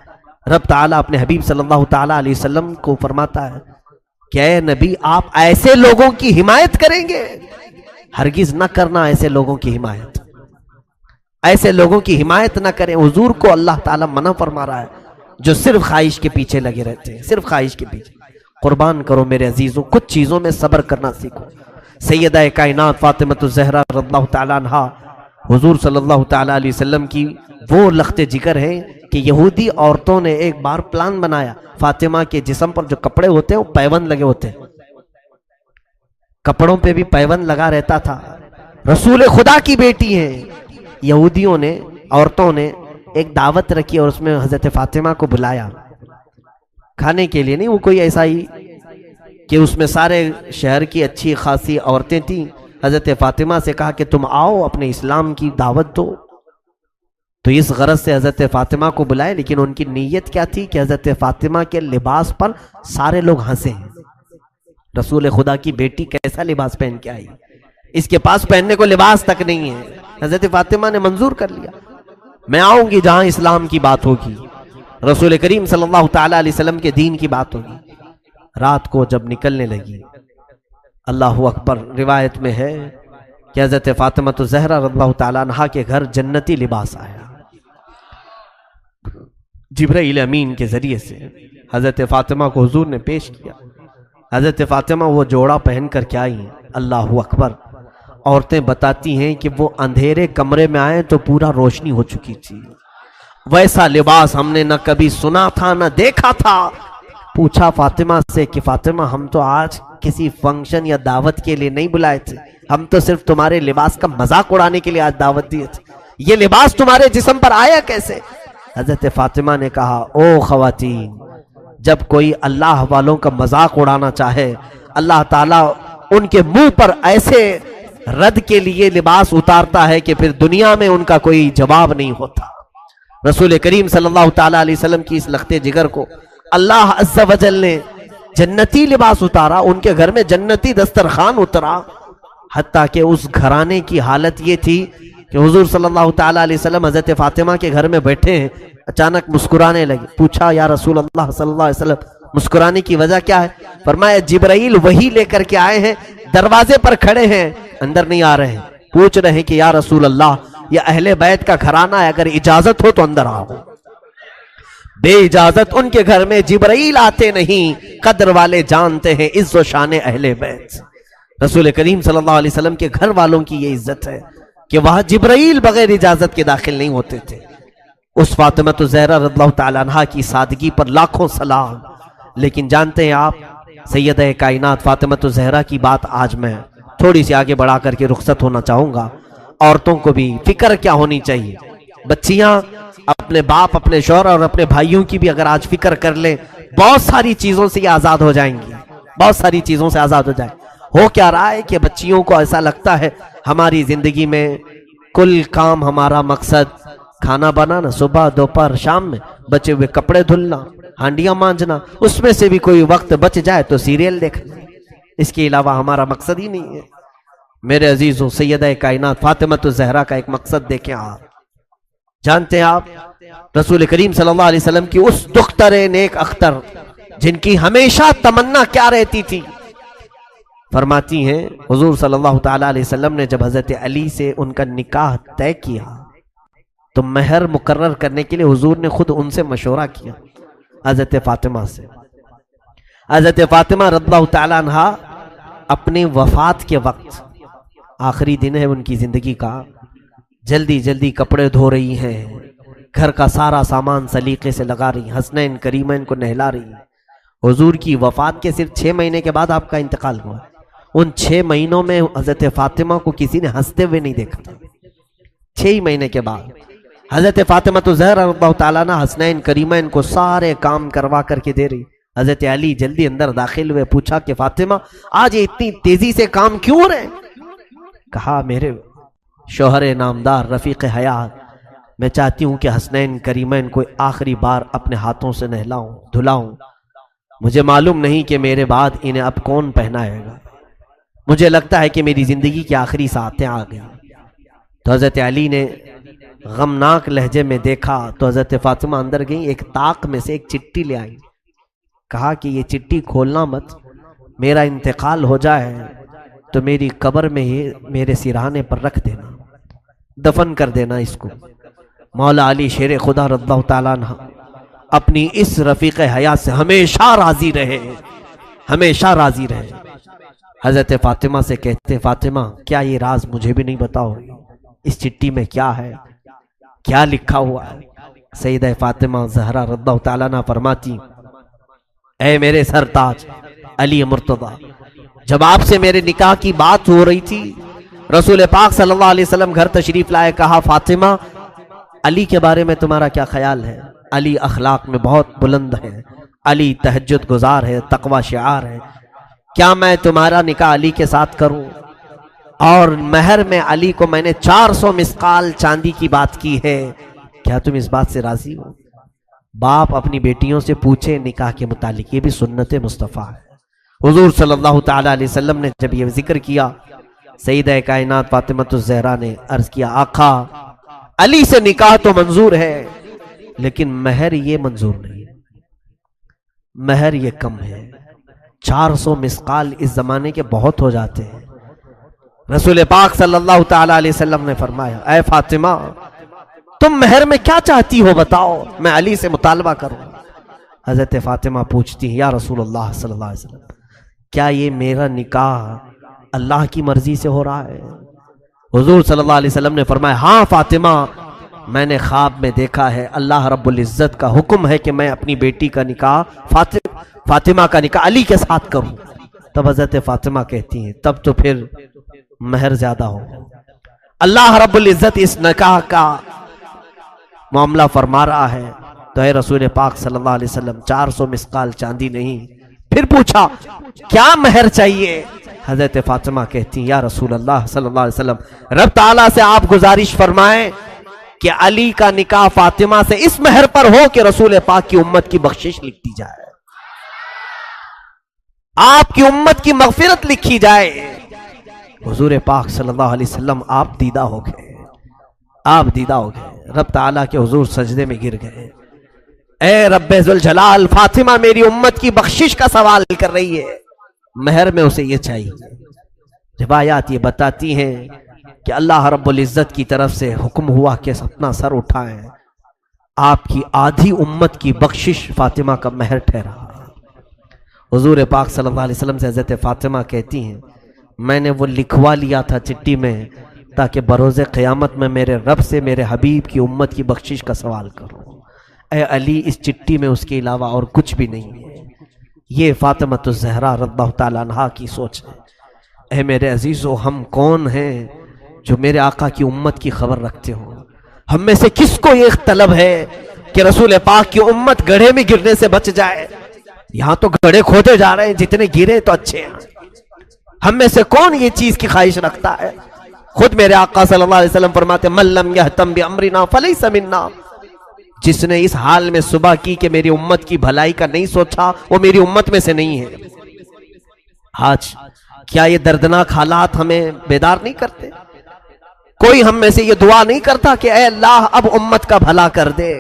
رب تعالیٰ اپنے حبیب صلی اللہ تعالیٰ علیہ وسلم کو فرماتا ہے کہ اے نبی آپ ایسے لوگوں کی حمایت کریں گے؟ ہرگز نہ کرنا ایسے لوگوں کی حمایت، ایسے لوگوں کی حمایت نہ کریں. حضور کو اللہ تعالیٰ منع فرما رہا ہے جو صرف خواہش کے پیچھے لگے رہتے ہیں، صرف خواہش کے پیچھے. قربان کرو میرے عزیزوں، کچھ چیزوں میں صبر کرنا سیکھو. سیدہ کائنات فاطمہ الزہرا رضی اللہ تعالیٰ عنہا حضور صلی اللہ تعالیٰ علیہ وسلم کی وہ لخت جگر ہیں کہ یہودی عورتوں نے ایک بار پلان بنایا. فاطمہ کے جسم پر جو کپڑے ہوتے ہیں وہ پیوند لگے ہوتے ہیں، کپڑوں پہ بھی پیوند لگا رہتا تھا. رسول خدا کی بیٹی ہیں. یہودیوں نے، عورتوں نے ایک دعوت رکھی اور اس میں حضرت فاطمہ کو بلایا کھانے کے لیے. نہیں وہ کوئی ایسا ہی کہ اس میں سارے شہر کی اچھی خاصی عورتیں تھیں. حضرت فاطمہ سے کہا کہ تم آؤ اپنے اسلام کی دعوت دو. تو اس غرض سے حضرت فاطمہ کو بلائے، لیکن ان کی نیت کیا تھی کہ حضرت فاطمہ کے لباس پر سارے لوگ ہنسیں. رسول خدا کی بیٹی کیسا لباس پہن کے آئی، اس کے پاس پہننے کو لباس تک نہیں ہے. حضرت فاطمہ نے منظور کر لیا، میں آؤں گی جہاں اسلام کی بات ہوگی، رسول کریم صلی اللہ تعالیٰ علیہ وسلم کے دین کی بات ہوگی. رات کو جب نکلنے لگی، اللہ اکبر، روایت میں ہے کہ حضرت فاطمہ الزہرا رضی اللہ تعالیٰ عنہا کے گھر جنتی لباس آیا جبرائیل امین کے ذریعے سے. حضرت فاطمہ کو حضور نے پیش کیا. حضرت فاطمہ وہ جوڑا پہن کر کیا آئی ہیں. اللہ اکبر. عورتیں بتاتی ہیں کہ وہ اندھیرے کمرے میں آئے تو پورا روشنی ہو چکی تھی. ویسا لباس ہم نے نہ کبھی سنا تھا نہ دیکھا تھا. پوچھا فاطمہ سے کہ فاطمہ ہم تو آج کسی فنکشن یا دعوت کے لیے نہیں بلائے تھے, ہم تو صرف تمہارے لباس کا مذاق اڑانے کے لیے آج دعوت دیے تھے, یہ لباس تمہارے جسم پر آیا کیسے؟ حضرت فاطمہ نے کہا او خواتین, جب کوئی اللہ والوں کا مذاق اڑانا چاہے اللہ تعالیٰ ان کے منہ پر ایسے رد کے لیے لباس اتارتا ہے کہ پھر دنیا میں ان کا کوئی جواب نہیں ہوتا. رسول کریم صلی اللہ تعالیٰ علیہ وسلم کی اس لخت جگر کو اللہ عز و جل نے جنتی لباس اتارا, ان کے گھر میں جنتی دسترخوان اترا, حتیٰ کہ اس گھرانے کی حالت یہ تھی کہ حضور صلی اللہ تعالیٰ علیہ وسلم حضرت فاطمہ کے گھر میں بیٹھے ہیں, اچانک مسکرانے لگے. پوچھا یا رسول اللہ صلی اللہ علیہ وسلم مسکرانے کی وجہ کیا ہے؟ فرمایا جبرائیل وہی لے کر کے آئے ہیں, دروازے پر کھڑے ہیں, اندر نہیں آ رہے ہیں, پوچھ رہے ہیں کہ یا رسول اللہ یہ اہل بیت کا گھرانہ ہے, اگر اجازت ہو تو اندر آؤ. بے اجازت ان کے گھر میں جبرائیل آتے نہیں, قدر والے جانتے ہیں عز و شان اہل بیت. رسول کریم صلی اللہ علیہ وسلم کے گھر والوں کی یہ عزت ہے کہ وہاں جبرائیل بغیر اجازت کے داخل نہیں ہوتے تھے. اس فاطمہ الزہرا رضی اللہ تعالیٰ عنہا کی سادگی پر لاکھوں سلام. لیکن جانتے ہیں آپ سیدہ کائنات فاطمہ الزہرا کی بات آج میں تھوڑی سی آگے بڑھا کر کے رخصت ہونا چاہوں گا. عورتوں کو بھی فکر کیا ہونی چاہیے, بچیاں اپنے باپ اپنے شوہر اور اپنے بھائیوں کی بھی اگر آج فکر کر لیں بہت ساری چیزوں سے یہ آزاد ہو جائیں گی, بہت ساری چیزوں سے آزاد ہو جائیں. ہو کیا رہا ہے کہ بچیوں کو ایسا لگتا ہے ہماری زندگی میں کل کام ہمارا مقصد کھانا بنانا, صبح دوپہر شام میں بچے ہوئے کپڑے دھلنا, ہانڈیاں مانجنا, اس میں سے بھی کوئی وقت بچ جائے تو سیریل دیکھنا, اس کے علاوہ ہمارا مقصد ہی نہیں ہے. میرے عزیزوں سیدہ کائنات فاطمہ الزہرا کا ایک مقصد دیکھیں آپ. جانتے ہیں آپ رسول کریم صلی اللہ علیہ وسلم کی اس دختر نیک اختر جن کی ہمیشہ تمنا کیا رہتی تھی, فرماتی ہیں حضور صلی اللہ تعالیٰ علیہ وسلم نے جب حضرت علی سے ان کا نکاح طے کیا تو مہر مقرر کرنے کے لیے حضور نے خود ان سے مشورہ کیا, حضرت فاطمہ سے. حضرت فاطمہ رضی اللہ تعالیٰ عنہا اپنی وفات کے وقت, آخری دن ہے ان کی زندگی کا, جلدی جلدی کپڑے دھو رہی ہیں, گھر کا سارا سامان سلیقے سے لگا رہی ہیں, حسنین کریمین کو نہلا رہی ہیں. حضور کی وفات کے صرف 6 مہینے کے بعد آپ کا انتقال ہوا. ان 6 مہینوں میں حضرت فاطمہ کو کسی نے ہنستے ہوئے نہیں دیکھا تھا. 6 مہینے کے بعد حضرت فاطمہ الزہرا رضی اللہ تعالیٰ عنہ حسنین کریمین کو سارے کام کروا کر کے دے رہی. حضرت علی جلدی اندر داخل ہوئے, پوچھا کہ فاطمہ آج یہ اتنی تیزی سے کام کیوں ہو رہے ہیں؟ کہا میرے شوہر نامدار رفیق حیات, میں چاہتی ہوں کہ حسنین کریمین کو آخری بار اپنے ہاتھوں سے نہلاؤں دھلاؤں. مجھے معلوم نہیں کہ میرے بعد انہیں اب کون پہنائے گا, مجھے لگتا ہے کہ میری زندگی کی آخری ساعتیں آ گئی. تو حضرت علی نے غمناک لہجے میں دیکھا تو حضرت فاطمہ اندر گئی, ایک طاق میں سے ایک چٹھی لے آئی, کہا کہ یہ چٹھی کھولنا مت, میرا انتقال ہو جائے تو میری قبر میں ہی میرے سرہانے پر رکھ دینا, دفن کر دینا اس کو. مولا علی شیر خدا رضی اللہ تعالیٰ عنہ اپنی اس رفیق حیات سے ہمیشہ راضی رہے, ہمیشہ راضی رہے. حضرت فاطمہ سے کہتے فاطمہ کیا یہ راز مجھے بھی نہیں بتاؤ, اس چٹھی میں کیا ہے, کیا لکھا ہوا ہے؟ سیدہ فاطمہ زہرا رضی اللہ تعالیٰ عنہ فرماتی اے میرے سرتاج علی مرتضیٰ, جب آپ سے میرے نکاح کی بات ہو رہی تھی رسول پاک صلی اللہ علیہ وسلم گھر تشریف لائے, کہا فاطمہ علی کے بارے میں تمہارا کیا خیال ہے؟ علی اخلاق میں بہت بلند ہے, علی تہجد گزار ہے, تقوی شعار ہے, کیا میں تمہارا نکاح علی کے ساتھ کروں؟ اور مہر میں علی کو میں نے 400 مسقال چاندی کی بات کی ہے, کیا تم اس بات سے راضی ہو؟ باپ اپنی بیٹیوں سے پوچھے نکاح کے متعلق, یہ بھی سنت مصطفیٰ ہے. حضور صلی اللہ تعالیٰ علیہ وسلم نے جب یہ ذکر کیا سیدہ کائنات فاطمہ الزہرا نے عرض کیا آقا علی سے نکاح تو منظور ہے لیکن مہر یہ منظور نہیں, مہر یہ کم ہے. 400 مسقال اس زمانے کے بہت ہو جاتے ہیں. رسول پاک صلی اللہ تعالیٰ علیہ وسلم نے فرمایا اے فاطمہ تم مہر میں کیا چاہتی ہو بتاؤ, میں علی سے مطالبہ کروں. حضرت فاطمہ پوچھتی ہیں یا رسول اللہ صلی اللہ علیہ وسلم کیا یہ میرا نکاح اللہ کی مرضی سے ہو رہا ہے؟ حضور صلی اللہ علیہ وسلم نے فرمایا ہاں فاطمہ، میں نے خواب میں دیکھا ہے اللہ رب العزت کا حکم ہے کہ میں اپنی بیٹی کا نکاح فاطمہ کا نکاح علی کے ساتھ کروں۔ تب حضرت فاطمہ کہتی ہیں تب تو پھر مہر زیادہ ہو، اللہ رب العزت اس نکاح کا معاملہ فرما رہا ہے تو اے رسول پاک صلی اللہ علیہ وسلم 400 مسقال چاندی نہیں۔ پھر پوچھا کیا مہر چاہیے؟ حضرت فاطمہ کہتی ہیں یا رسول اللہ صلی اللہ علیہ وسلم رب تعالیٰ سے آپ گزارش فرمائیں کہ علی کا نکاح فاطمہ سے اس مہر پر ہو کہ رسول پاک کی امت کی بخشش لکھ دی جائے، آپ کی امت کی مغفرت لکھی جائے۔ حضور پاک صلی اللہ علیہ وسلم آپ دیدہ ہو گئے، آپ دیدہ ہو گئے، رب تعالیٰ کے حضور سجدے میں گر گئے۔ اے رب ذوالجلال، فاطمہ میری امت کی بخشش کا سوال کر رہی ہے، مہر میں اسے یہ چاہیے۔ روایات یہ بتاتی ہیں کہ اللہ رب العزت کی طرف سے حکم ہوا کہ اپنا سر اٹھائیں، آپ کی آدھی امت کی بخشش فاطمہ کا مہر ٹھہرا۔ حضور پاک صلی اللہ علیہ وسلم سے حضرت فاطمہ کہتی ہیں میں نے وہ لکھوا لیا تھا چٹھی میں تاکہ بروز قیامت میں میرے رب سے میرے حبیب کی امت کی بخشش کا سوال کروں۔ اے علی، اس چٹھی میں اس کے علاوہ اور کچھ بھی نہیں ہے۔ یہ فاطمہ الزہرا رضی اللہ تعالیٰ عنہا کی سوچ ہے۔ اے میرے عزیزو، ہم کون ہیں جو میرے آقا کی امت کی خبر رکھتے ہوں؟ ہم میں سے کس کو یہ طلب ہے کہ رسول پاک کی امت گڑھے میں گرنے سے بچ جائے؟ یہاں تو گڑھے کھودے جا رہے ہیں، جتنے گرے تو اچھے ہیں۔ ہم میں سے کون یہ چیز کی خواہش رکھتا ہے؟ خود میرے آقا صلی اللہ علیہ وسلم فرماتے من لم یہتم بامرنا فلیس منا، جس نے اس حال میں صبح کی کہ میری امت کی بھلائی کا نہیں سوچا وہ میری امت میں سے نہیں ہے۔ آج کیا یہ دردناک حالات ہمیں بیدار نہیں کرتے؟ کوئی ہم میں سے یہ دعا نہیں کرتا کہ اے اللہ اب امت کا بھلا کر دے؟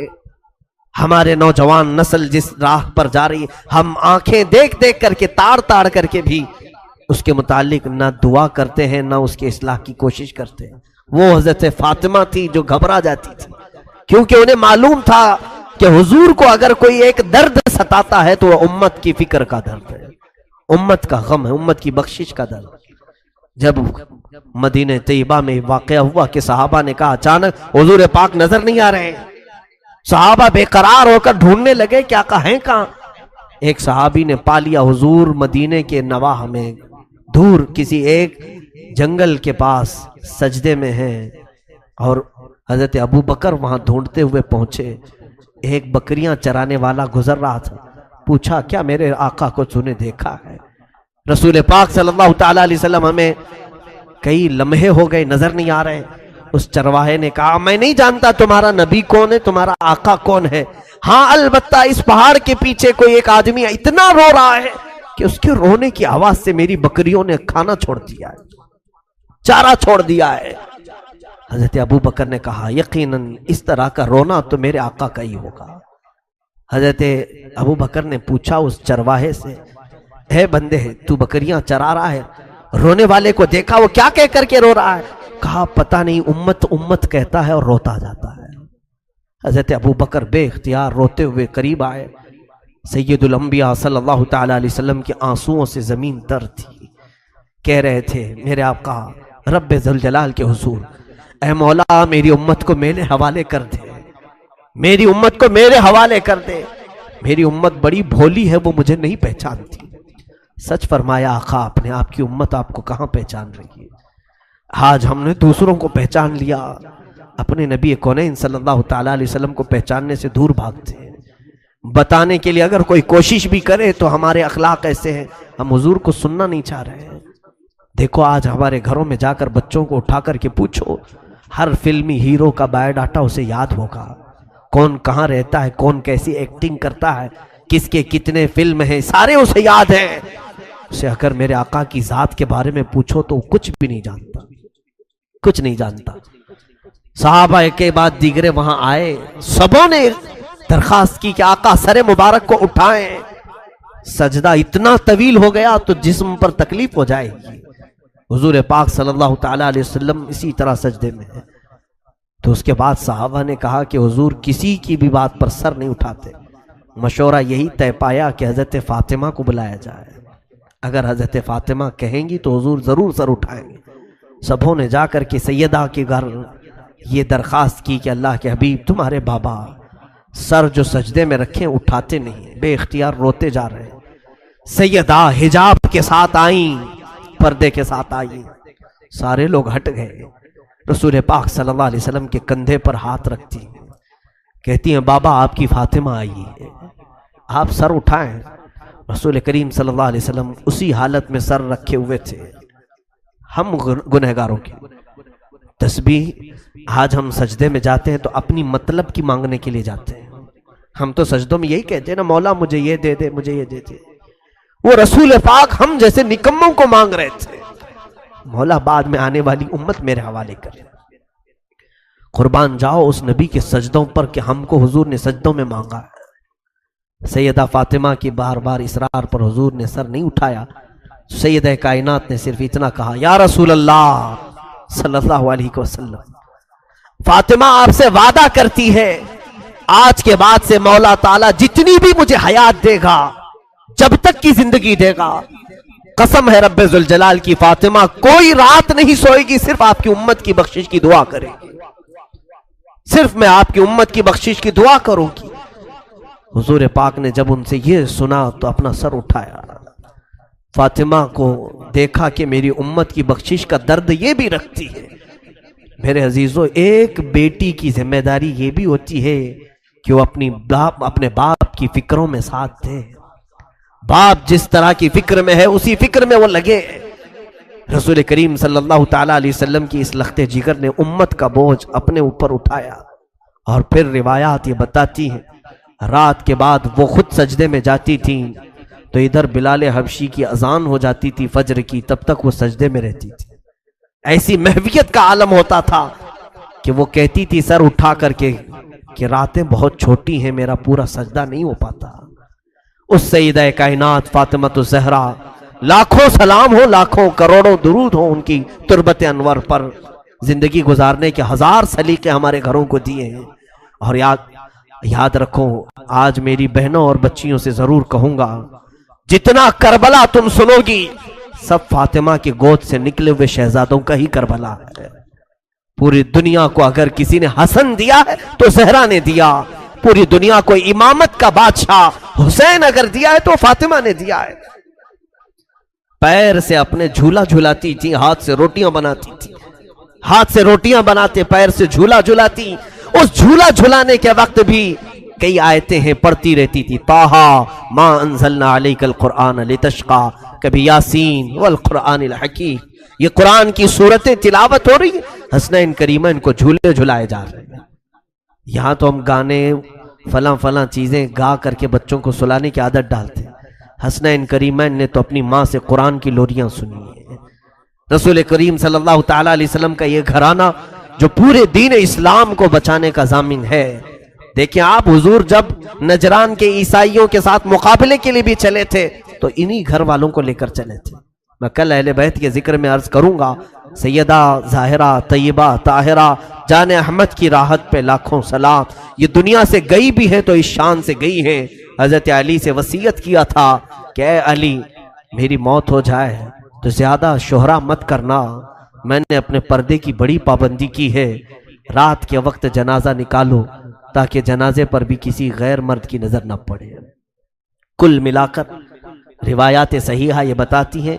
ہمارے نوجوان نسل جس راہ پر جا رہی ہے، ہم آنکھیں دیکھ دیکھ کر کے تاڑ تاڑ کر کے بھی اس کے متعلق نہ دعا کرتے ہیں نہ اس کے اصلاح کی کوشش کرتے ہیں۔ وہ حضرت فاطمہ تھی جو گھبرا جاتی تھی، کیونکہ انہیں معلوم تھا کہ حضور کو اگر کوئی ایک درد ستاتا ہے تو وہ امت کی فکر کا درد ہے، امت کا غم ہے، امت کی بخشش کا درد۔ جب مدینہ طیبہ میں واقعہ ہوا کہ صحابہ نے کہا اچانک حضور پاک نظر نہیں آ رہے، صحابہ بے قرار ہو کر ڈھونڈنے لگے کہ آقا ہیں کہاں؟ ایک صحابی نے پا لیا حضور مدینے کے نواح میں دور کسی ایک جنگل کے پاس سجدے میں ہیں، اور حضرت ابو بکر وہاں ڈھونڈتے ہوئے پہنچے۔ ایک بکریاں چرانے والا گزر رہا تھا، پوچھا کیا میرے آقا کو تو نے دیکھا ہے؟ رسول پاک صلی اللہ تعالیٰ علیہ وسلم ہمیں کئی لمحے ہو گئے نظر نہیں آ رہے۔ اس چرواہے نے کہا میں نہیں جانتا تمہارا نبی کون ہے، تمہارا آقا کون ہے، ہاں البتہ اس پہاڑ کے پیچھے کوئی ایک آدمی اتنا رو رہا ہے کہ اس کے رونے کی آواز سے میری بکریوں نے کھانا چھوڑ دیا ہے، چارہ چھوڑ دیا ہے۔ حضرت ابو بکر نے کہا یقیناً اس طرح کا رونا تو میرے آقا کا ہی ہوگا۔ حضرت ابو بکر نے پوچھا اس چرواہے سے اے بندے تو بکریاں چرا رہا ہے، رونے والے کو دیکھا وہ کیا کہہ کر کے رو رہا ہے؟ کہا پتہ نہیں، امت امت کہتا ہے اور روتا جاتا ہے۔ حضرت ابو بکر بے اختیار روتے ہوئے قریب آئے۔ سید الانبیاء صلی اللہ تعالیٰ علیہ وسلم کے آنسوؤں سے زمین تر تھی، کہہ رہے تھے میرے آقا رب ذوالجلال کے حضور، اے مولا میری امت کو میرے حوالے کر دے، میری امت کو میرے حوالے کر دے، میری امت بڑی بھولی ہے وہ مجھے نہیں پہچانتی۔ سچ فرمایا آقا آپ نے، آپ کی امت آپ کو کہاں پہچان رہی ہے؟ آج ہم نے دوسروں کو پہچان لیا، اپنے نبی کونین صلی اللہ تعالیٰ علیہ وسلم کو پہچاننے سے دور بھاگتے ہیں۔ بتانے کے لیے اگر کوئی کوشش بھی کرے تو ہمارے اخلاق ایسے ہیں، ہم حضور کو سننا نہیں چاہ رہے ہیں۔ دیکھو آج ہمارے گھروں میں جا کر بچوں کو اٹھا کر کے پوچھو، ہر فلمی ہیرو کا بایو ڈاٹا اسے یاد ہوگا، کون کہاں رہتا ہے، کون کیسی ایکٹنگ کرتا ہے، کس کے کتنے فلم ہیں، سارے اسے یاد ہیں۔ اسے اگر میرے آقا کی ذات کے بارے میں پوچھو تو کچھ بھی نہیں جانتا، کچھ نہیں جانتا۔ صحابہ کے بعد دیگرے وہاں آئے، سبوں نے درخواست کی کہ آقا سر مبارک کو اٹھائیں، سجدہ اتنا طویل ہو گیا تو جسم پر تکلیف ہو جائے گی۔ حضور پاک صلی اللہ تعالیٰ علیہ وسلم اسی طرح سجدے میں ہے۔ تو اس کے بعد صحابہ نے کہا کہ حضور کسی کی بھی بات پر سر نہیں اٹھاتے، مشورہ یہی طے پایا کہ حضرت فاطمہ کو بلایا جائے. اگر حضرت فاطمہ کہیں گی تو حضور ضرور سر اٹھائیں گے. سبوں نے جا کر کے سیدہ کے گھر یہ درخواست کی کہ اللہ کے حبیب تمہارے بابا سر جو سجدے میں رکھیں اٹھاتے نہیں، بے اختیار روتے جا رہے ہیں. سیدہ حجاب کے ساتھ آئیں، پردے کے ساتھ آئیں. سارے لوگ ہٹ گئے. رسول پاک صلی اللہ علیہ وسلم کے کندھے پر ہاتھ رکھتی ہیں، کہتی ہیں بابا آپ کی فاطمہ آئی ہے، آپ سر اٹھائیں. رسول کریم صلی اللہ علیہ وسلم اسی حالت میں سر رکھے ہوئے تھے. ہم گنہگاروں کی تسبیح آج ہم سجدے میں جاتے ہیں تو اپنی مطلب کی مانگنے کے لیے جاتے ہیں. ہم تو سجدوں میں یہی کہتے ہیں نا، مولا مجھے یہ دے دے، مجھے یہ دے دے. وہ رسول پاک ہم جیسے نکموں کو مانگ رہے تھے، مولا بعد میں آنے والی امت میرے حوالے کر. قربان جاؤ اس نبی کے سجدوں پر کہ ہم کو حضور نے سجدوں میں مانگا ہے. سیدہ فاطمہ کی بار بار اصرار پر حضور نے سر نہیں اٹھایا. سیدہ کائنات نے صرف اتنا کہا، یا رسول اللہ صلی اللہ علیہ وسلم، فاطمہ آپ سے وعدہ کرتی ہے آج کے بعد سے مولا تعالیٰ جتنی بھی مجھے حیات دے گا، جب تک کی زندگی دے گا، قسم ہے رب ذوالجلال کی، فاطمہ کوئی رات نہیں سوئے گی، صرف آپ کی امت کی بخشش کی دعا کرے گی. صرف میں آپ کی امت کی بخشش کی دعا کروں گی. حضور پاک نے جب ان سے یہ سنا تو اپنا سر اٹھایا. فاطمہ کو دیکھا کہ میری امت کی بخشش کا درد یہ بھی رکھتی ہے. میرے عزیزو، ایک بیٹی کی ذمہ داری یہ بھی ہوتی ہے کہ وہ اپنے باپ کی فکروں میں ساتھ دے. باپ جس طرح کی فکر میں ہے اسی فکر میں وہ لگے. رسول کریم صلی اللہ تعالیٰ علیہ وسلم کی اس لخت جگر نے امت کا بوجھ اپنے اوپر اٹھایا. اور پھر روایات یہ بتاتی ہیں رات کے بعد وہ خود سجدے میں جاتی تھیں تو ادھر بلال حبشی کی اذان ہو جاتی تھی فجر کی، تب تک وہ سجدے میں رہتی تھی. ایسی محویت کا عالم ہوتا تھا کہ وہ کہتی تھی سر اٹھا کر کے کہ راتیں بہت چھوٹی ہیں، میرا پورا سجدہ نہیں ہو پاتا. اس سیدہ کائنات فاطمہ الزہرا، لاکھوں سلام ہو، لاکھوں کروڑوں درود ہو ان کی تربت انور پر. زندگی گزارنے کے ہزار سلیقے ہمارے گھروں کو دیے ہیں. اور یاد رکھو، آج میری بہنوں اور بچیوں سے ضرور کہوں گا، جتنا کربلا تم سنو گی سب فاطمہ کی گود سے نکلے ہوئے شہزادوں کا ہی کربلا ہے. پوری دنیا کو اگر کسی نے حسن دیا ہے تو زہرا نے دیا. پوری دنیا کو امامت کا بادشاہ حسین اگر دیا ہے تو فاطمہ نے دیا ہے. پیر سے اپنے جھولا جھلاتی تھی، ہاتھ سے روٹیاں بناتی تھی، ہاتھ سے روٹیاں بناتے پیر سے جھولا جھلاتی. اس جھولا جھلانے کے وقت بھی کئی آیتیں ہیں پڑھتی رہتی تھی. طٰہٰ ما انزلنا علیک القرآن لتشقیٰ، کبھی یاسین والقرآن الحکیم. یہ قرآن کی صورتیں تلاوت ہو رہی ہیں، حسنین کریمین کو جھولے جھلائے جا رہے ہیں. یہاں تو ہم گانے فلاں چیزیں گا کر کے بچوں کو سلانے کی عادت ڈالتے ہیں. حسنین کریمین نے تو اپنی ماں سے قرآن کی لوریاں سنی ہیں. رسول کریم صلی اللہ تعالیٰ علیہ وسلم کا یہ گھرانہ جو پورے دین اسلام کو بچانے کا ضامن ہے. دیکھیں آپ، حضور جب نجران کے عیسائیوں کے ساتھ مقابلے کے لیے بھی چلے تھے تو انہی گھر والوں کو لے کر چلے تھے. میں کل اہل بیت کے ذکر میں عرض کروں گا، سیدہ ظاہرہ طیبہ طاہرہ جان احمد کی راحت پہ لاکھوں سلام. یہ دنیا سے گئی بھی ہے تو اس شان سے گئی ہے. حضرت علی سے وصیت کیا تھا کہ اے علی، میری موت ہو جائے تو زیادہ شہرا مت کرنا. میں نے اپنے پردے کی بڑی پابندی کی ہے، رات کے وقت جنازہ نکالو تاکہ جنازے پر بھی کسی غیر مرد کی نظر نہ پڑے. کل ملا کر روایات صحیحہ یہ بتاتی ہیں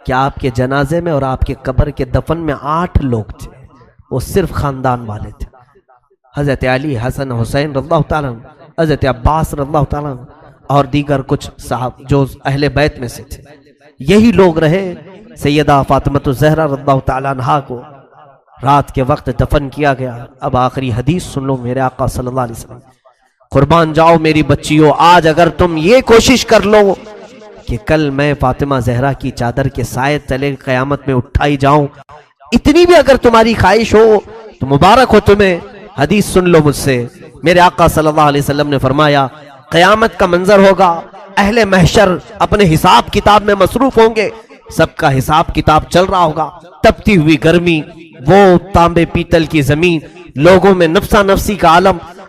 کہ آپ کے جنازے میں اور آپ کے قبر کے دفن میں 8 لوگ تھے، وہ صرف خاندان والے تھے. حضرت علی، حسن، حسین رضی اللہ تعالیٰ عنہ، حضرت عباس رضی اللہ تعالیٰ عنہ اور دیگر کچھ صاحب جو اہل بیت میں سے تھے. یہی لوگ رہے. سیدہ فاطمہ الزہرا رضی اللہ تعالیٰ عنہا کو رات کے وقت دفن کیا گیا. اب آخری حدیث سن لو میرے آقا صلی اللہ علیہ وسلم. قربان جاؤ میری بچیوں، آج اگر تم یہ کوشش کر لو کہ کل میں فاطمہ زہرا کی چادر کے سائے تلے قیامت میں اٹھائی جاؤں، اتنی بھی اگر تمہاری خواہش ہو تو مبارک ہو تمہیں. حدیث سن لو مجھ سے. میرے آقا صلی اللہ علیہ وسلم نے فرمایا، قیامت کا منظر ہوگا، اہل محشر اپنے حساب کتاب میں مصروف ہوں گے، سب کا حساب کتاب چل رہا ہوگا. تپتی ہوئی گرمی، وہ تانبے پیتل کی زمین، لوگوں میں نفسا نفسی کا عالم،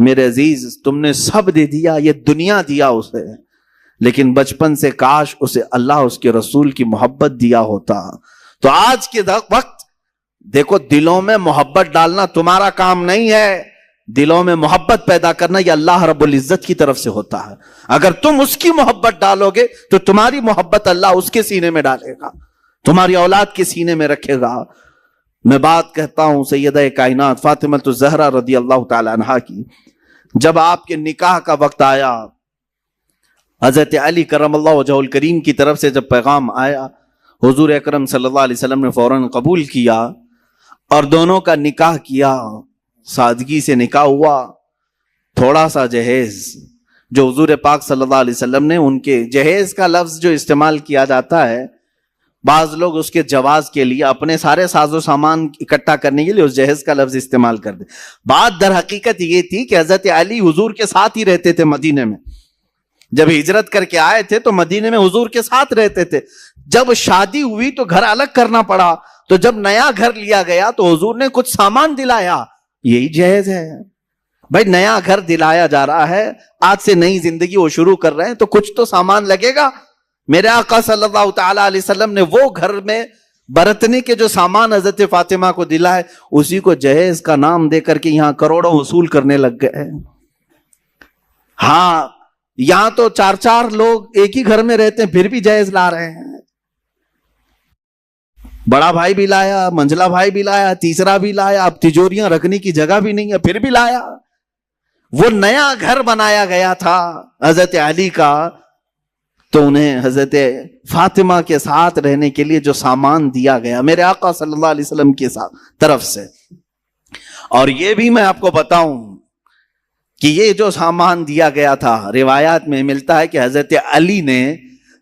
میرے عزیز تم نے سب دے دیا، یہ دنیا دیا اسے، لیکن بچپن سے کاش اسے اللہ اس کے رسول کی محبت دیا ہوتا۔ تو آج کے وقت دیکھو، دلوں میں محبت ڈالنا تمہارا کام نہیں ہے، دلوں میں محبت پیدا کرنا یہ اللہ رب العزت کی طرف سے ہوتا ہے۔ اگر تم اس کی محبت ڈالو گے تو تمہاری محبت اللہ اس کے سینے میں ڈالے گا، تمہاری اولاد کے سینے میں رکھے گا۔ میں بات کہتا ہوں سیدہ کائنات فاطمہ الزہرا رضی اللہ تعالی عنہا کی، جب آپ کے نکاح کا وقت آیا، حضرت علی کرم اللہ وجہہ الکریم کی طرف سے جب پیغام آیا، حضور اکرم صلی اللہ علیہ وسلم نے فوراً قبول کیا اور دونوں کا نکاح کیا، سادگی سے نکاح ہوا۔ تھوڑا سا جہیز جو حضور پاک صلی اللہ علیہ وسلم نے، ان کے جہیز کا لفظ جو استعمال کیا جاتا ہے، بعض لوگ اس کے جواز کے لیے اپنے سارے ساز و سامان اکٹھا کرنے کے لیے اس جہیز کا لفظ استعمال کر دے۔ بات در حقیقت یہ تھی کہ حضرت علی حضور کے ساتھ ہی رہتے تھے مدینے میں، جب ہجرت کر کے آئے تھے تو مدینے میں حضور کے ساتھ رہتے تھے۔ جب شادی ہوئی تو گھر الگ کرنا پڑا، تو جب نیا گھر لیا گیا تو حضور نے کچھ سامان دلایا، یہی جہیز ہے۔ بھائی نیا گھر دلایا جا رہا ہے، آج سے نئی زندگی وہ شروع کر رہے ہیں تو کچھ تو سامان لگے گا۔ میرے آقا صلی اللہ تعالی علیہ وسلم نے وہ گھر میں برتنے کے جو سامان حضرت فاطمہ کو دلائے، اسی کو جہیز کا نام دے کر کے یہاں کروڑوں وصول کرنے لگ گئے۔ ہاں یہاں تو 4 لوگ ایک ہی گھر میں رہتے ہیں، پھر بھی جہیز لا رہے ہیں۔ بڑا بھائی بھی لایا، منجلا بھائی بھی لایا، تیسرا بھی لایا، اب تجوریاں رکھنے کی جگہ بھی نہیں ہے، پھر بھی لایا۔ وہ نیا گھر بنایا گیا تھا حضرت علی کا، تو انہیں حضرت فاطمہ کے ساتھ رہنے کے لیے جو سامان دیا گیا میرے آقا صلی اللہ علیہ وسلم کی طرف سے۔ اور یہ بھی میں آپ کو بتاؤں کہ یہ جو سامان دیا گیا تھا، روایات میں ملتا ہے کہ حضرت علی نے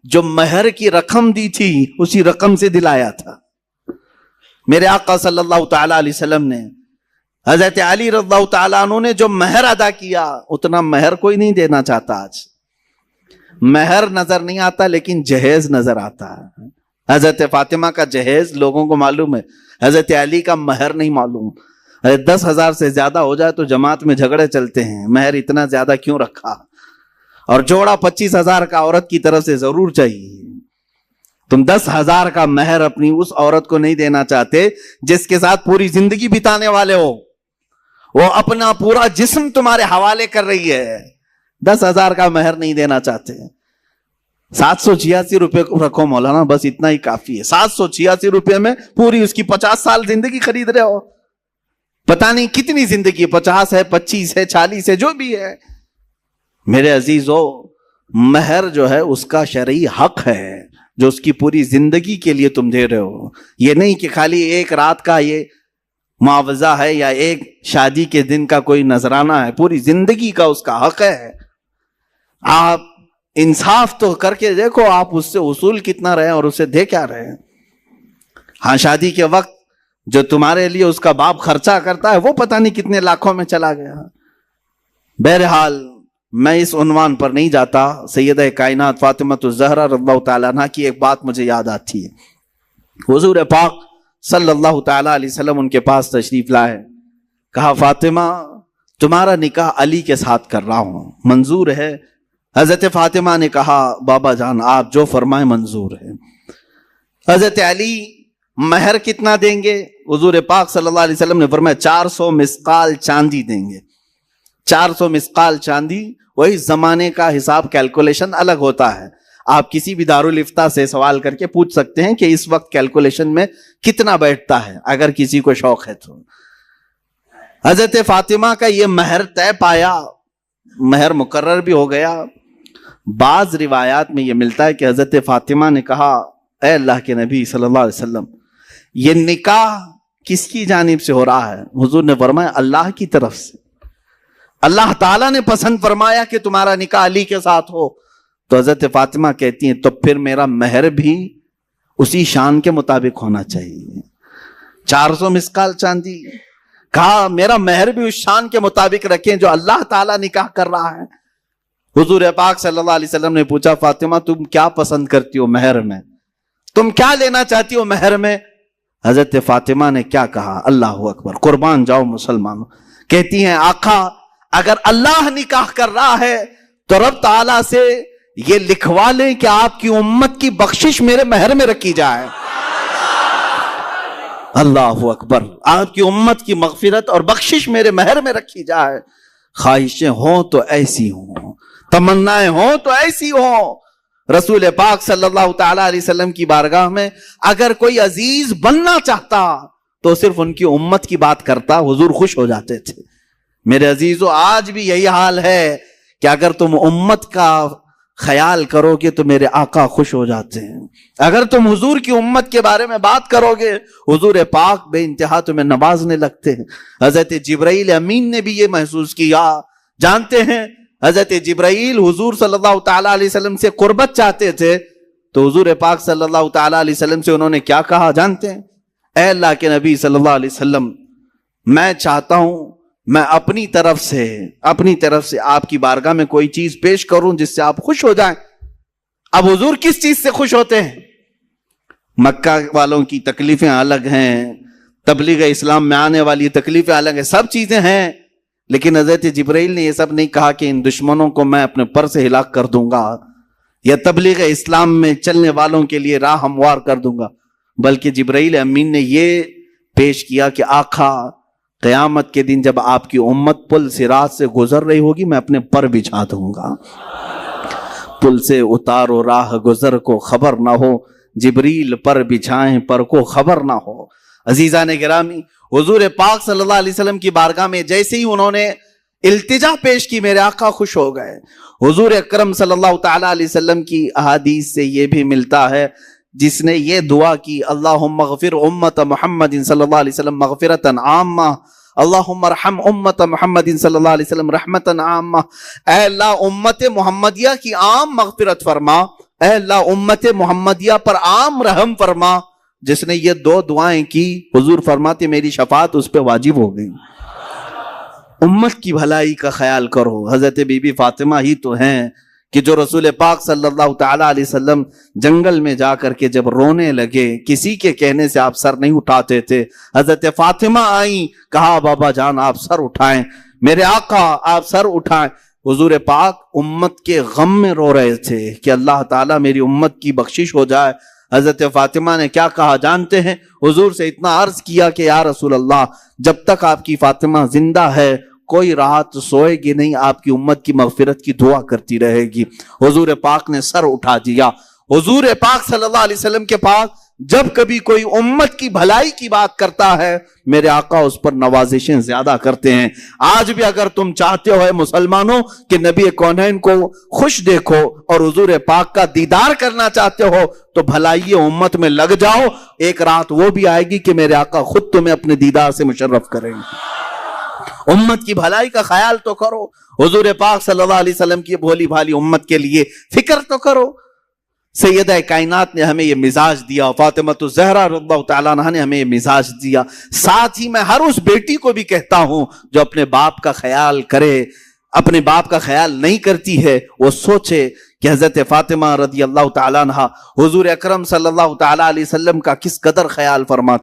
جو مہر کی رقم دی تھی اسی رقم سے دلایا تھا۔ میرے آقا صلی اللہ تعالی علیہ وسلم نے، حضرت علی رضی اللہ تعالیٰ عنہ نے جو مہر ادا کیا، اتنا مہر کوئی نہیں دینا چاہتا آج۔ مہر نظر نہیں آتا لیکن جہیز نظر آتا ہے۔ حضرت فاطمہ کا جہیز لوگوں کو معلوم ہے، حضرت علی کا مہر نہیں معلوم۔ 10,000 سے زیادہ ہو جائے تو جماعت میں جھگڑے چلتے ہیں، مہر اتنا زیادہ کیوں رکھا؟ اور جوڑا 25,000 کا عورت کی طرف سے ضرور چاہیے۔ تم 10,000 کا مہر اپنی اس عورت کو نہیں دینا چاہتے جس کے ساتھ پوری زندگی بتانے والے ہو، وہ اپنا پورا جسم تمہارے حوالے کر رہی ہے، 10,000 کا مہر نہیں دینا چاہتے۔ 786 روپے کو رکھو مولانا، بس اتنا ہی کافی ہے۔ 786 روپے میں پوری اس کی 50 سال زندگی خرید رہے ہو، پتہ نہیں کتنی زندگی، 50 ہے، 25 ہے، 40 ہے، جو بھی ہے۔ میرے عزیزو، مہر جو ہے اس کا شرعی حق ہے جو اس کی پوری زندگی کے لیے تم دے رہے ہو۔ یہ نہیں کہ خالی ایک رات کا یہ معاوضہ ہے یا ایک شادی کے دن کا کوئی نذرانہ ہے، پوری زندگی کا اس کا حق ہے۔ آپ انصاف تو کر کے دیکھو، آپ اس سے اصول کتنا رہے اور اسے دے کیا رہے ہیں۔ ہاں شادی کے وقت جو تمہارے لیے اس کا باپ خرچہ کرتا ہے وہ پتہ نہیں کتنے لاکھوں میں چلا گیا۔ بہرحال میں اس عنوان پر نہیں جاتا۔ سیدہ کائنات فاطمہ الزہرا رضی اللہ تعالیٰ عنہا کی ایک بات مجھے یاد آتی ہے۔ حضور پاک صلی اللہ تعالیٰ علیہ وسلم ان کے پاس تشریف لائے، کہا فاطمہ تمہارا نکاح علی کے ساتھ کر رہا ہوں، منظور ہے؟ حضرت فاطمہ نے کہا بابا جان آپ جو فرمائیں منظور ہے۔ حضرت علی مہر کتنا دیں گے؟ حضور پاک صلی اللہ علیہ وسلم نے فرمایا 400 مسقال چاندی دیں گے۔ 400 مسقال چاندی، وہی زمانے کا حساب کیلکولیشن الگ ہوتا ہے، آپ کسی بھی دارالفتہ سے سوال کر کے پوچھ سکتے ہیں کہ اس وقت کیلکولیشن میں کتنا بیٹھتا ہے اگر کسی کو شوق ہے تو۔ حضرت فاطمہ کا یہ مہر طے پایا، مہر مقرر بھی ہو گیا۔ بعض روایات میں یہ ملتا ہے کہ حضرت فاطمہ نے کہا اے اللہ کے نبی صلی اللہ علیہ وسلم یہ نکاح کس کی جانب سے ہو رہا ہے؟ حضور نے فرمایا اللہ کی طرف سے، اللہ تعالیٰ نے پسند فرمایا کہ تمہارا نکاح علی کے ساتھ ہو۔ تو حضرت فاطمہ کہتی ہیں تو پھر میرا مہر بھی اسی شان کے مطابق ہونا چاہیے۔ 400 مسقال چاندی، کہا میرا مہر بھی اس شان کے مطابق رکھیں جو اللہ تعالیٰ نکاح کر رہا ہے۔ حضور پاک صلی اللہ علیہ وسلم نے پوچھا فاطمہ تم کیا پسند کرتی ہو مہر میں، تم کیا لینا چاہتی ہو مہر میں؟ حضرت فاطمہ نے کیا کہا؟ اللہ اکبر، قربان جاؤ مسلمانوں، کہتی ہیں آقا اگر اللہ نکاح کر رہا ہے تو رب تعالیٰ سے یہ لکھوا لیں کہ آپ کی امت کی بخشش میرے مہر میں رکھی جائے. اللہ اکبر. آپ کی امت کی مغفرت اور بخشش میرے مہر میں رکھی جائے. خواہشیں ہوں تو ایسی ہوں, تمنائیں ہوں تو ایسی ہوں. رسول پاک صلی اللہ تعالی علیہ وسلم کی بارگاہ میں اگر کوئی عزیز بننا چاہتا تو صرف ان کی امت کی بات کرتا, حضور خوش ہو جاتے تھے. میرے عزیزو, آج بھی یہی حال ہے کہ اگر تم امت کا خیال کرو گے تو میرے آقا خوش ہو جاتے ہیں. اگر تم حضور کی امت کے بارے میں بات کرو گے, حضور پاک بے انتہا تمہیں نوازنے لگتے ہیں. حضرت جبرائیل امین نے بھی یہ محسوس کیا. جانتے ہیں حضرت جبرائیل حضور صلی اللہ تعالی علیہ وسلم سے قربت چاہتے تھے تو حضور پاک صلی اللہ تعالی علیہ وسلم سے انہوں نے کیا کہا جانتے ہیں؟ اے اللہ کے نبی صلی اللہ علیہ وسلم, میں چاہتا ہوں میں اپنی طرف سے آپ کی بارگاہ میں کوئی چیز پیش کروں جس سے آپ خوش ہو جائیں. اب حضور کس چیز سے خوش ہوتے ہیں؟ مکہ والوں کی تکلیفیں الگ ہیں, تبلیغ اسلام میں آنے والی تکلیفیں الگ ہیں, سب چیزیں ہیں. لیکن حضرت جبرائیل نے یہ سب نہیں کہا کہ ان دشمنوں کو میں اپنے پر سے ہلاک کر دوں گا یا تبلیغ اسلام میں چلنے والوں کے لیے راہ ہموار کر دوں گا, بلکہ جبرائیل امین نے یہ پیش کیا کہ آقا قیامت کے دن جب آپ کی امت پل صراط سے گزر رہی ہوگی میں اپنے پر بچھا دوں گا. پل سے اتارو راہ گزر کو خبر نہ ہو, جبریل پر بچھائیں پر کو خبر نہ ہو. عزیزان گرامی, حضور پاک صلی اللہ علیہ وسلم کی بارگاہ میں جیسے ہی انہوں نے التجا پیش کی میرے آقا خوش ہو گئے. حضور اکرم صلی اللہ تعالی علیہ وسلم کی احادیث سے یہ بھی ملتا ہے, جس نے یہ دعا کی اللہم اغفر امت محمد صلی اللہ علیہ وسلم مغفرتا عامہ, اللہم ارحم امت محمد صلی اللہ علیہ وسلم رحمتا عامہ. اے اللہ امت محمدیہ کی عام مغفرت فرما, اے اللہ امت محمدیہ پر عام رحم فرما. جس نے یہ دو دعائیں کی حضور فرماتے میری شفاعت اس پہ واجب ہو گئی. امت کی بھلائی کا خیال کرو. حضرت بی بی فاطمہ ہی تو ہیں کہ جو رسول پاک صلی اللہ تعالی علیہ وسلم جنگل میں جا کر کے جب رونے لگے, کسی کے کہنے سے آپ سر نہیں اٹھاتے تھے, حضرت فاطمہ آئیں, کہا بابا جان آپ سر اٹھائیں, میرے آقا آپ سر اٹھائیں. حضور پاک امت کے غم میں رو رہے تھے کہ اللہ تعالیٰ میری امت کی بخشش ہو جائے. حضرت فاطمہ نے کیا کہا جانتے ہیں؟ حضور سے اتنا عرض کیا کہ یا رسول اللہ جب تک آپ کی فاطمہ زندہ ہے کوئی رات سوئے گی نہیں, آپ کی امت کی مغفرت کی دعا کرتی رہے گی. حضور پاک نے سر اٹھا دیا. حضور پاک صلی اللہ علیہ وسلم کے پاس جب کبھی کوئی امت کی بھلائی کی بات کرتا ہے میرے آقا اس پر نوازشیں زیادہ کرتے ہیں. آج بھی اگر تم چاہتے ہو مسلمانوں کہ نبی کونین کو خوش دیکھو اور حضور پاک کا دیدار کرنا چاہتے ہو تو بھلائی امت میں لگ جاؤ. ایک رات وہ بھی آئے گی کہ میرے آقا خود تمہیں اپنے دیدار سے مشرف کریں گے. امت کی بھلائی کا خیال تو کرو. حضور پاک صلی اللہ علیہ وسلم کی بھولی بھالی امت کے لیے فکر تو کرو. سیدہ کائنات نے ہمیں یہ مزاج دیا, فاطمۃ الزہرا رضی اللہ تعالیٰ عنہا نے ہمیں یہ مزاج دیا. ساتھ ہی میں ہر اس بیٹی کو بھی کہتا ہوں جو اپنے باپ کا خیال کرے, اپنے باپ کا خیال نہیں کرتی ہے, وہ سوچے کہ حضرت فاطمہ رضی اللہ تعالیٰ عنہا حضور اکرم صلی اللہ تعالیٰ علیہ وسلم کا کس قدر خیال فرماتے